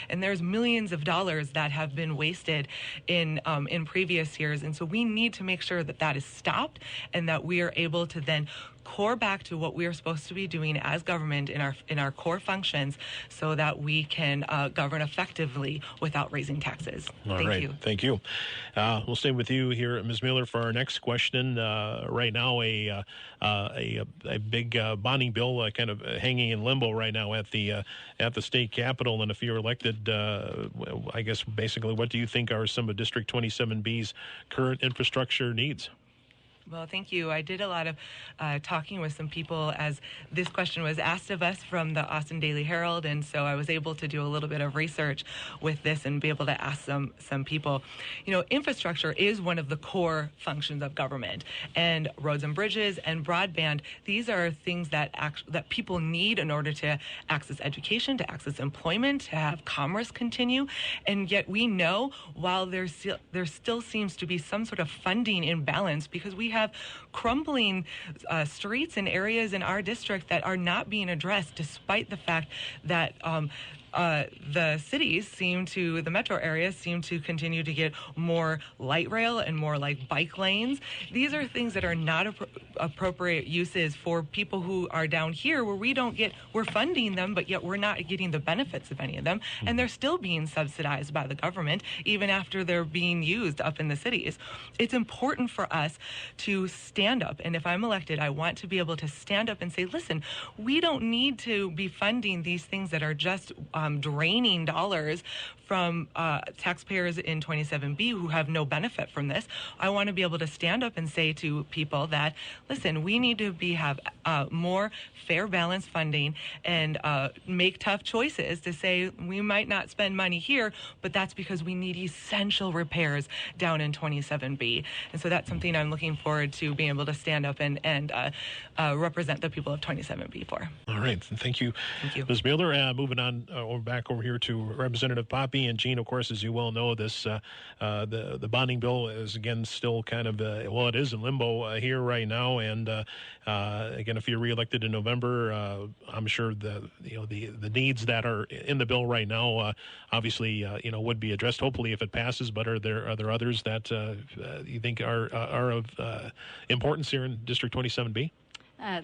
And there's millions of dollars that have been wasted in previous years. And so we need to make sure that that is stopped and that we are able to then core back to what we are supposed to be doing as government in our core functions, so that we can govern effectively without raising taxes. Thank you. Thank you. We'll stay with you here, Ms. Mueller, for our next question. Right now, a big bonding bill kind of hanging in limbo right now at the state capitol. And if you're elected, I guess basically, what do you think are some of District 27B's current infrastructure needs? Well, thank you. I did a lot of talking with some people as this question was asked of us from the Austin Daily Herald, and so I was able to do a little bit of research with this and be able to ask some people. Infrastructure is one of the core functions of government, and roads and bridges and broadband, these are things that people need in order to access education, to access employment, to have commerce continue. And yet we know, while there still seems to be some sort of funding imbalance, because we have crumbling streets and areas in our district that are not being addressed, despite the fact that the the metro areas seem to continue to get more light rail and more like bike lanes. These are things that are not appropriate uses for people who are down here, where we're funding them, but yet we're not getting the benefits of any of them. And they're still being subsidized by the government, even after they're being used up in the cities. It's important for us to stand up. And if I'm elected, I want to be able to stand up and say, listen, we don't need to be funding these things that are just draining dollars from taxpayers in 27B who have no benefit from this. I want to be able to stand up and say to people that, listen, we need to have more fair, balanced funding and make tough choices to say we might not spend money here, but that's because we need essential repairs down in 27B. And so that's something I'm looking forward to being able to stand up and represent the people of 27B for. All right. Thank you. Thank you. Ms. Mueller, moving on back over here to Representative Poppe and Jeanne. Of course, as you well know, this the bonding bill is again still kind of it is in limbo here right now. And again, if you're reelected in November, I'm sure the needs that are in the bill right now obviously would be addressed. Hopefully, if it passes. But are there others that you think are of importance here in District 27B?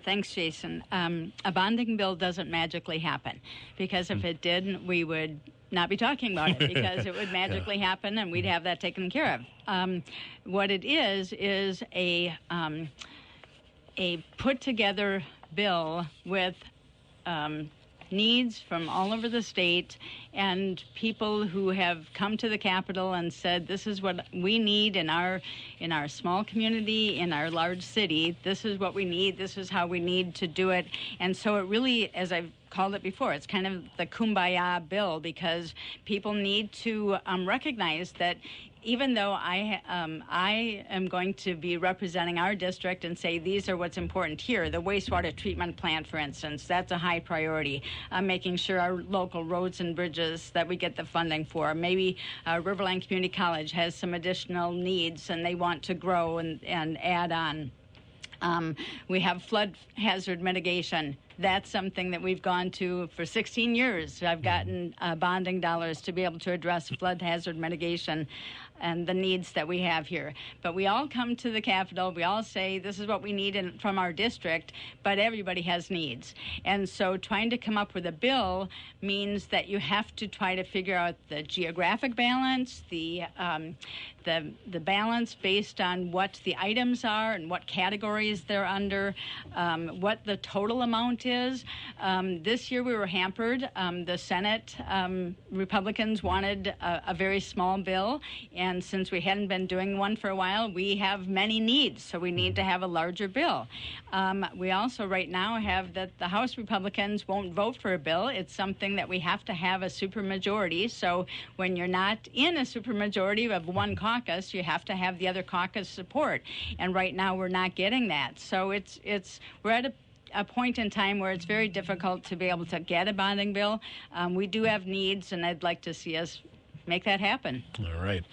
Thanks, Jason. A bonding bill doesn't magically happen, because if it did, we would not be talking about it because it would magically happen and we'd have that taken care of. What it is a put together bill with needs from all over the state and people who have come to the Capitol and said, this is what we need in our small community, in our large city. This is what we need. This is how we need to do it. And so it really, as I've called it before, it's kind of the kumbaya bill because people need to recognize that even though I am going to be representing our district and say these are what's important here, the wastewater treatment plant, for instance, that's a high priority. Making sure our local roads and bridges that we get the funding for. Maybe Riverland Community College has some additional needs and they want to grow and add on. We have flood hazard mitigation. That's something that we've gone to for 16 years. I've gotten bonding dollars to be able to address flood hazard mitigation and the needs that we have here. But we all come to the Capitol. We all say this is what we need from our district, but everybody has needs. And so trying to come up with a bill means that you have to try to figure out the geographic balance, the balance based on what the items are and what categories they're under, what the total amount is. This year we were hampered. The Senate Republicans wanted a very small bill, and since we hadn't been doing one for a while, we have many needs, so we need to have a larger bill. We also right now have that the House Republicans won't vote for a bill. It's something that we have to have a supermajority, so when you're not in a supermajority of one caucus, you have to have the other caucus support, and right now we're not getting that. So we're at a point in time where it's very difficult to be able to get a bonding bill. We do have needs, and I'd like to see us make that happen. All right.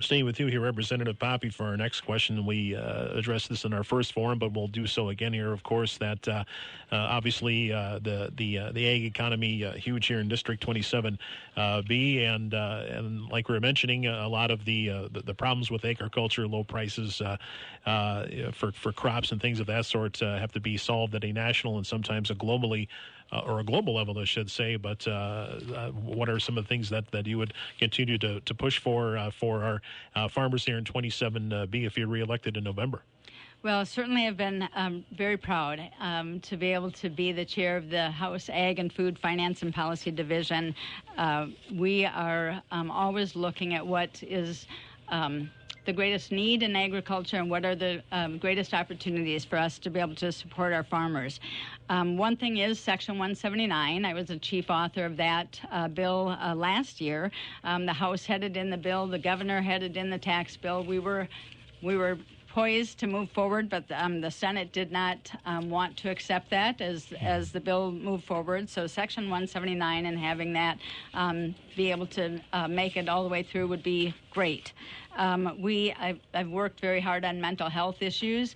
Staying with you here, Representative Poppe, for our next question. We addressed this in our first forum, but we'll do so again here, of course, that obviously the ag economy huge here in District 27B, and like we were mentioning, a lot of the problems with agriculture, low prices for crops and things of that sort have to be solved at a national and sometimes a global level, I should say. But what are some of the things that you would continue to push for our farmers here in 27B if you're reelected in November? Well, certainly I've been very proud to be able to be the chair of the House Ag and Food Finance and Policy Division. We are always looking at what is the greatest need in agriculture and what are the greatest opportunities for us to be able to support our farmers. One thing is Section 179. I was the chief author of that bill last year. The House headed in the bill. The governor headed in the tax bill. We were poised to move forward, but the Senate did not want to accept that as the bill moved forward. So Section 179 and having that be able to make it all the way through would be great. I've worked very hard on mental health issues.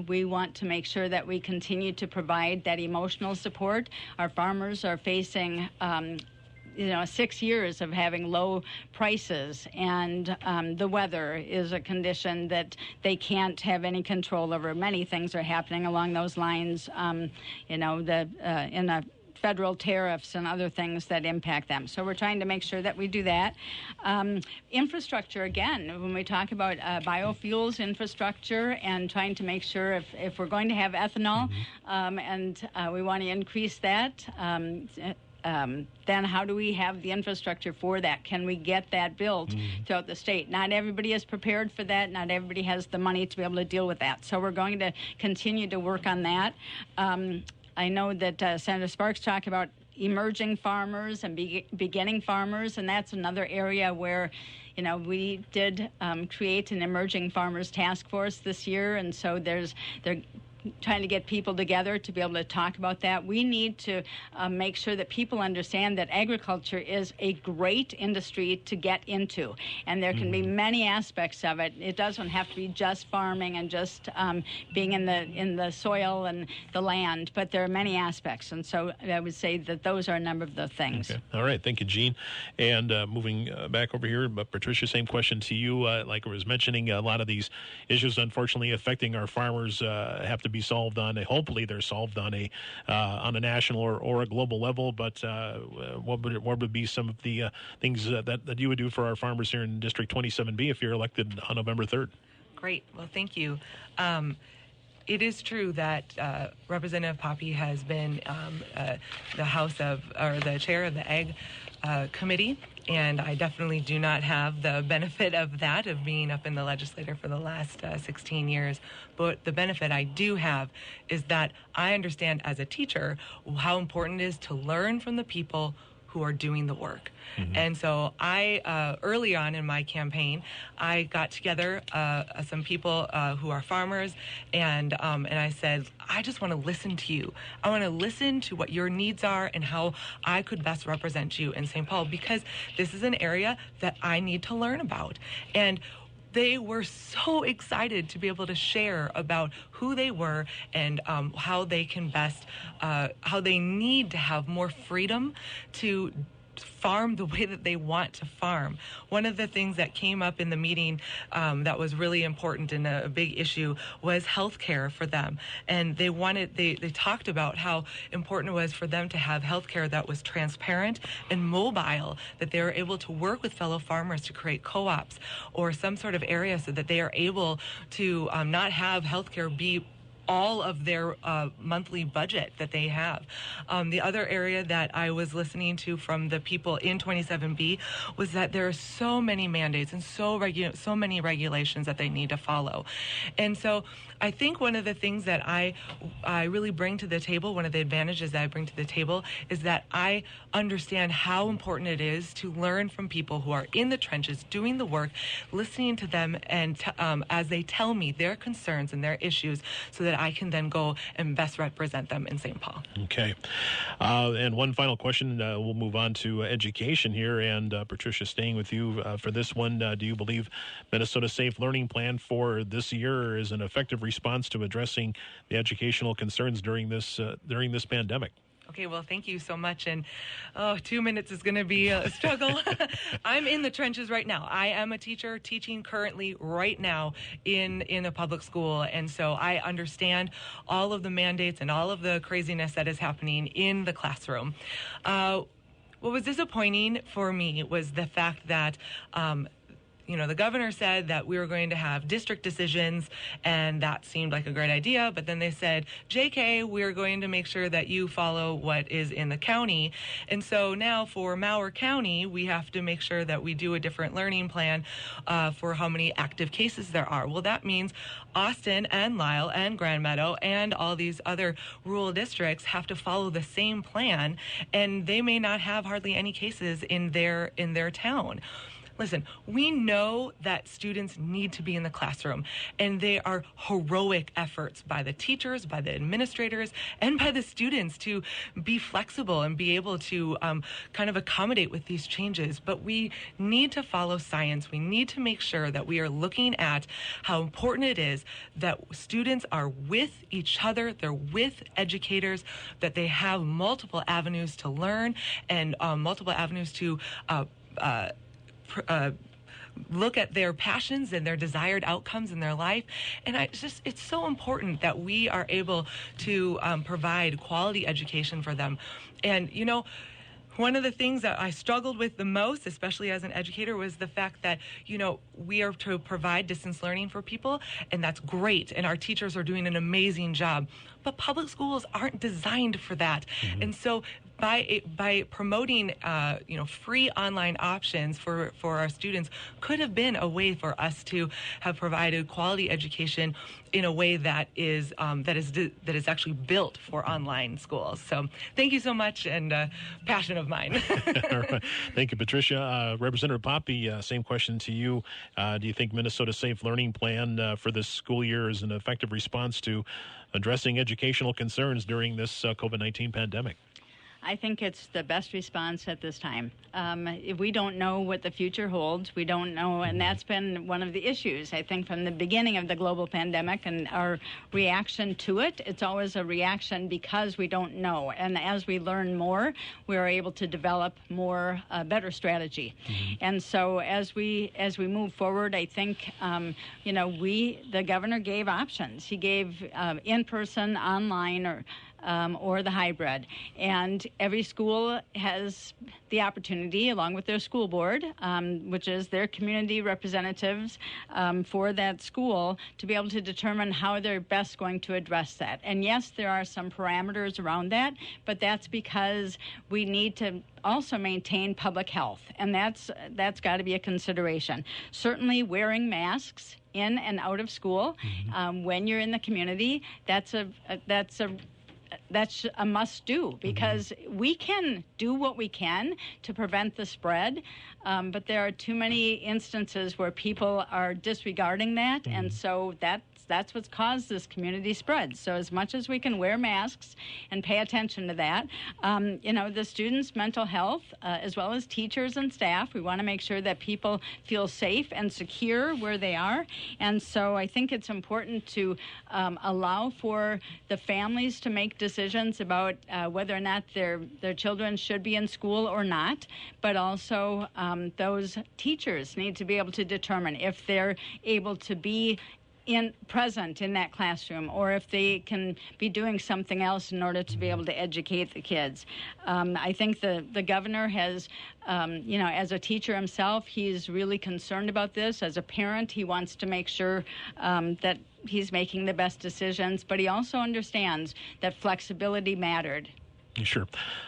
We want to make sure that we continue to provide that emotional support. Our farmers are facing 6 years of having low prices, and the weather is a condition that they can't have any control over. Many things are happening along those lines, in the federal tariffs and other things that impact them. So we're trying to make sure that we do that. Infrastructure, again, when we talk about biofuels infrastructure and trying to make sure if we're going to have ethanol and we want to increase that, then how do we have the infrastructure for that? Can we get that built throughout the state? Not everybody is prepared for that. Not everybody has the money to be able to deal with that. So we're going to continue to work on that. I know that Senator Sparks talked about emerging farmers and beginning farmers, and that's another area where we did create an emerging farmers task force this year, and so they're trying to get people together to be able to talk about that. We need to make sure that people understand that agriculture is a great industry to get into, and there can be many aspects of it. It doesn't have to be just farming and just being in the soil and the land, but there are many aspects, and so I would say that those are a number of the things. Okay. All right. Thank you, Jeanne. And moving back over here, but Patricia, same question to you. Like I was mentioning, a lot of these issues, unfortunately, affecting our farmers have to to be solved hopefully they're solved on a national or a global level. But what would be some of the things that you would do for our farmers here in District 27B if you're elected on November 3rd? Great. Well, thank you. It is true that Representative Poppe has been the chair of the Ag Committee, and I definitely do not have the benefit of that, of being up in the legislature for the last 16 years. But the benefit I do have is that I understand as a teacher how important it is to learn from the people who are doing the work. Mm-hmm. And so I, early on in my campaign, I got together some people who are farmers, and I said, I just want to listen to you. I want to listen to what your needs are and how I could best represent you in St. Paul, because this is an area that I need to learn about. And they were so excited to be able to share about who they were and how they can best, how they need to have more freedom to farm the way that they want to farm. One of the things that came up in the meeting that was really important and a big issue was health care for them. And they talked about how important it was for them to have health care that was transparent and mobile, that they were able to work with fellow farmers to create co-ops or some sort of area so that they are able to not have health care be all of their monthly budget that they have. The other area that I was listening to from the people in 27B was that there are so many mandates and so many regulations that they need to follow. And so I think one of the things that I really bring to the table, one of the advantages that I bring to the table, is that I understand how important it is to learn from people who are in the trenches doing the work, listening to them and as they tell me their concerns and their issues, so that I can then go and best represent them in St. Paul. Okay. And one final question. We'll move on to education here. And Patricia, staying with you for this one, do you believe Minnesota's Safe Learning Plan for this year is an effective response to addressing the educational concerns during this pandemic? Okay, well, thank you so much. And 2 minutes is going to be a struggle. I'm in the trenches right now. I am a teacher teaching currently right now in a public school. And so I understand all of the mandates and all of the craziness that is happening in the classroom. What was disappointing for me was the fact that the governor said that we were going to have district decisions, and that seemed like a great idea. But then they said, JK, we're going to make sure that you follow what is in the county. And so now for Mueller County, we have to make sure that we do a different learning plan for how many active cases there are. Well, that means Austin and Lisle and Grand Meadow and all these other rural districts have to follow the same plan, and they may not have hardly any cases in their town. Listen, we know that students need to be in the classroom, and they are heroic efforts by the teachers, by the administrators, and by the students to be flexible and be able to kind of accommodate with these changes. But we need to follow science. We need to make sure that we are looking at how important it is that students are with each other, they're with educators, that they have multiple avenues to learn and multiple avenues to look at their passions and their desired outcomes in their life. And it's so important that we are able to provide quality education for them. And, one of the things that I struggled with the most, especially as an educator, was the fact that, we are to provide distance learning for people, and that's great, and our teachers are doing an amazing job. But public schools aren't designed for that. Mm-hmm. And so by promoting, free online options for our students could have been a way for us to have provided quality education in a way that is actually built for online schools. So thank you so much, and passion of mine. All right. Thank you, Patricia. Representative Poppe, same question to you. Do you think Minnesota's Safe Learning Plan for this school year is an effective response to addressing educational concerns during this COVID-19 pandemic? I think it's the best response at this time. We don't know what the future holds. We don't know, and that's been one of the issues, I think, from the beginning of the global pandemic and our reaction to it. It's always a reaction because we don't know. And as we learn more, we are able to develop more, better strategy. And so as we move forward, I think, the governor gave options. He gave in-person, online, or the hybrid. And every school has the opportunity, along with their school board, which is their community representatives for that school, to be able to determine how they're best going to address that. And yes, there are some parameters around that, but that's because we need to also maintain public health, and that's got to be a consideration. Certainly wearing masks in and out of school when you're in the community, that's a must do, because we can do what we can to prevent the spread, but there are too many instances where people are disregarding that, and so that's what's caused this community spread. So as much as we can wear masks and pay attention to that, the students' mental health, as well as teachers and staff, we want to make sure that people feel safe and secure where they are. And so I think it's important to allow for the families to make decisions about whether or not their children should be in school or not, but also those teachers need to be able to determine if they're able to be present in that classroom, or if they can be doing something else in order to be able to educate the kids. I think the governor has, as a teacher himself, he's really concerned about this. As a parent, he wants to make sure that he's making the best decisions, but he also understands that flexibility mattered. Sure.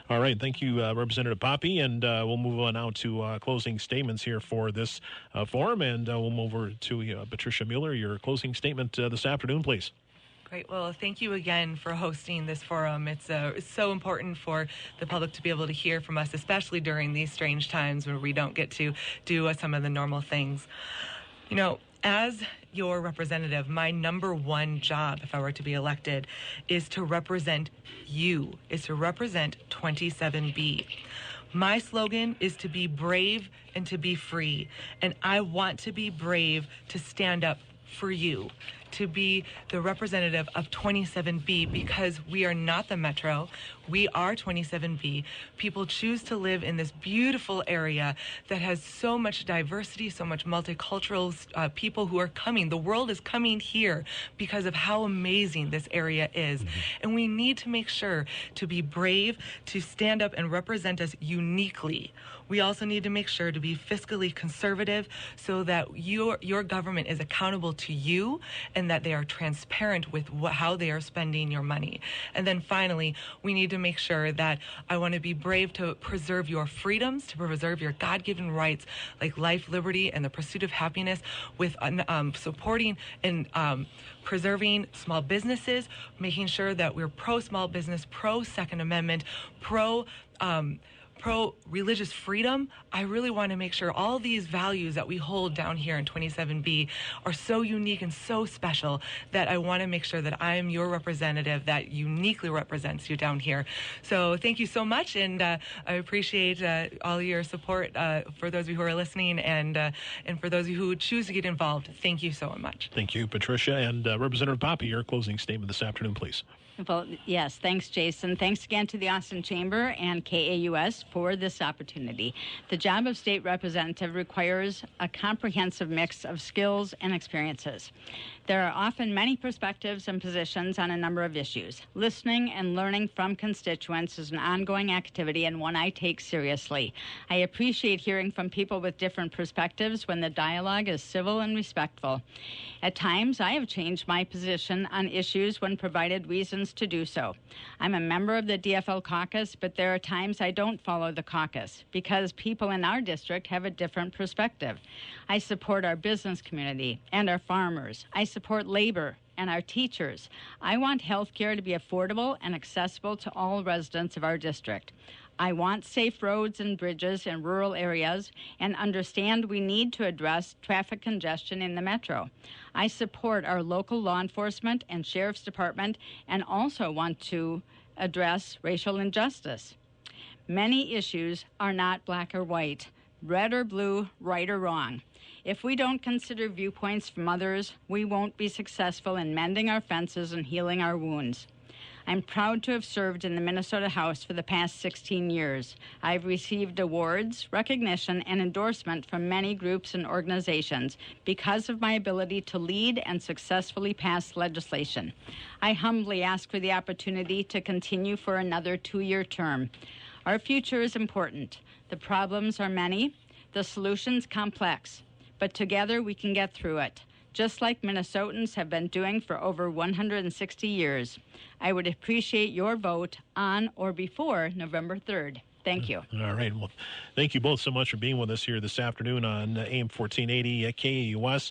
All right. Thank you, Representative Poppe. And we'll move on now to closing statements here for this forum. And we'll move over to Patricia Mueller. Your closing statement this afternoon, please. Great. Well, thank you again for hosting this forum. It's so important for the public to be able to hear from us, especially during these strange times where we don't get to do some of the normal things. As your representative, my number one job, if I were to be elected, is to represent you, is to represent 27B. My slogan is to be brave and to be free. And I want to be brave to stand up for you, to be the representative of 27B, because we are not the Metro. We are 27B. People choose to live in this beautiful area that has so much diversity, so much multicultural people who are coming. The world is coming here because of how amazing this area is. And we need to make sure to be brave, to stand up and represent us uniquely. We also need to make sure to be fiscally conservative so that your government is accountable to you and that they are transparent with how they are spending your money. And then finally, we need to make sure that I want to be brave to preserve your freedoms, to preserve your God-given rights like life, liberty, and the pursuit of happiness, with supporting and preserving small businesses, making sure that we're pro-small business, pro-Second Amendment, pro-religious freedom. I really want to make sure all these values that we hold down here in 27B are so unique and so special that I want to make sure that I am your representative that uniquely represents you down here. So thank you so much, and I appreciate all your support for those of you who are listening, and for those of you who choose to get involved. Thank you so much. Thank you, Patricia. And Representative Poppe, your closing statement this afternoon, please. Well, yes, thanks, Jason. Thanks again to the Austin Chamber and KAUS for this opportunity. The job of state representative requires a comprehensive mix of skills and experiences. There are often many perspectives and positions on a number of issues. Listening and learning from constituents is an ongoing activity and one I take seriously. I appreciate hearing from people with different perspectives when the dialogue is civil and respectful. At times, I have changed my position on issues when provided reasons to do so. I'm a member of the DFL caucus, but there are times I don't follow the caucus because people in our district have a different perspective. I support our business community and our farmers. I support labor and our teachers. I want health care to be affordable and accessible to all residents of our district. I want safe roads and bridges in rural areas and understand we need to address traffic congestion in the metro. I support our local law enforcement and sheriff's department and also want to address racial injustice. Many issues are not black or white, red or blue, right or wrong. If we don't consider viewpoints from others, we won't be successful in mending our fences and healing our wounds. I'm proud to have served in the Minnesota House for the past 16 years. I've received awards, recognition, and endorsement from many groups and organizations because of my ability to lead and successfully pass legislation. I humbly ask for the opportunity to continue for another 2-year term. Our future is important. The problems are many, the solutions complex, but together we can get through it, just like Minnesotans have been doing for over 160 years. I would appreciate your vote on or before November 3rd. Thank you. All right. Well, thank you both so much for being with us here this afternoon on AM 1480 at KAUS.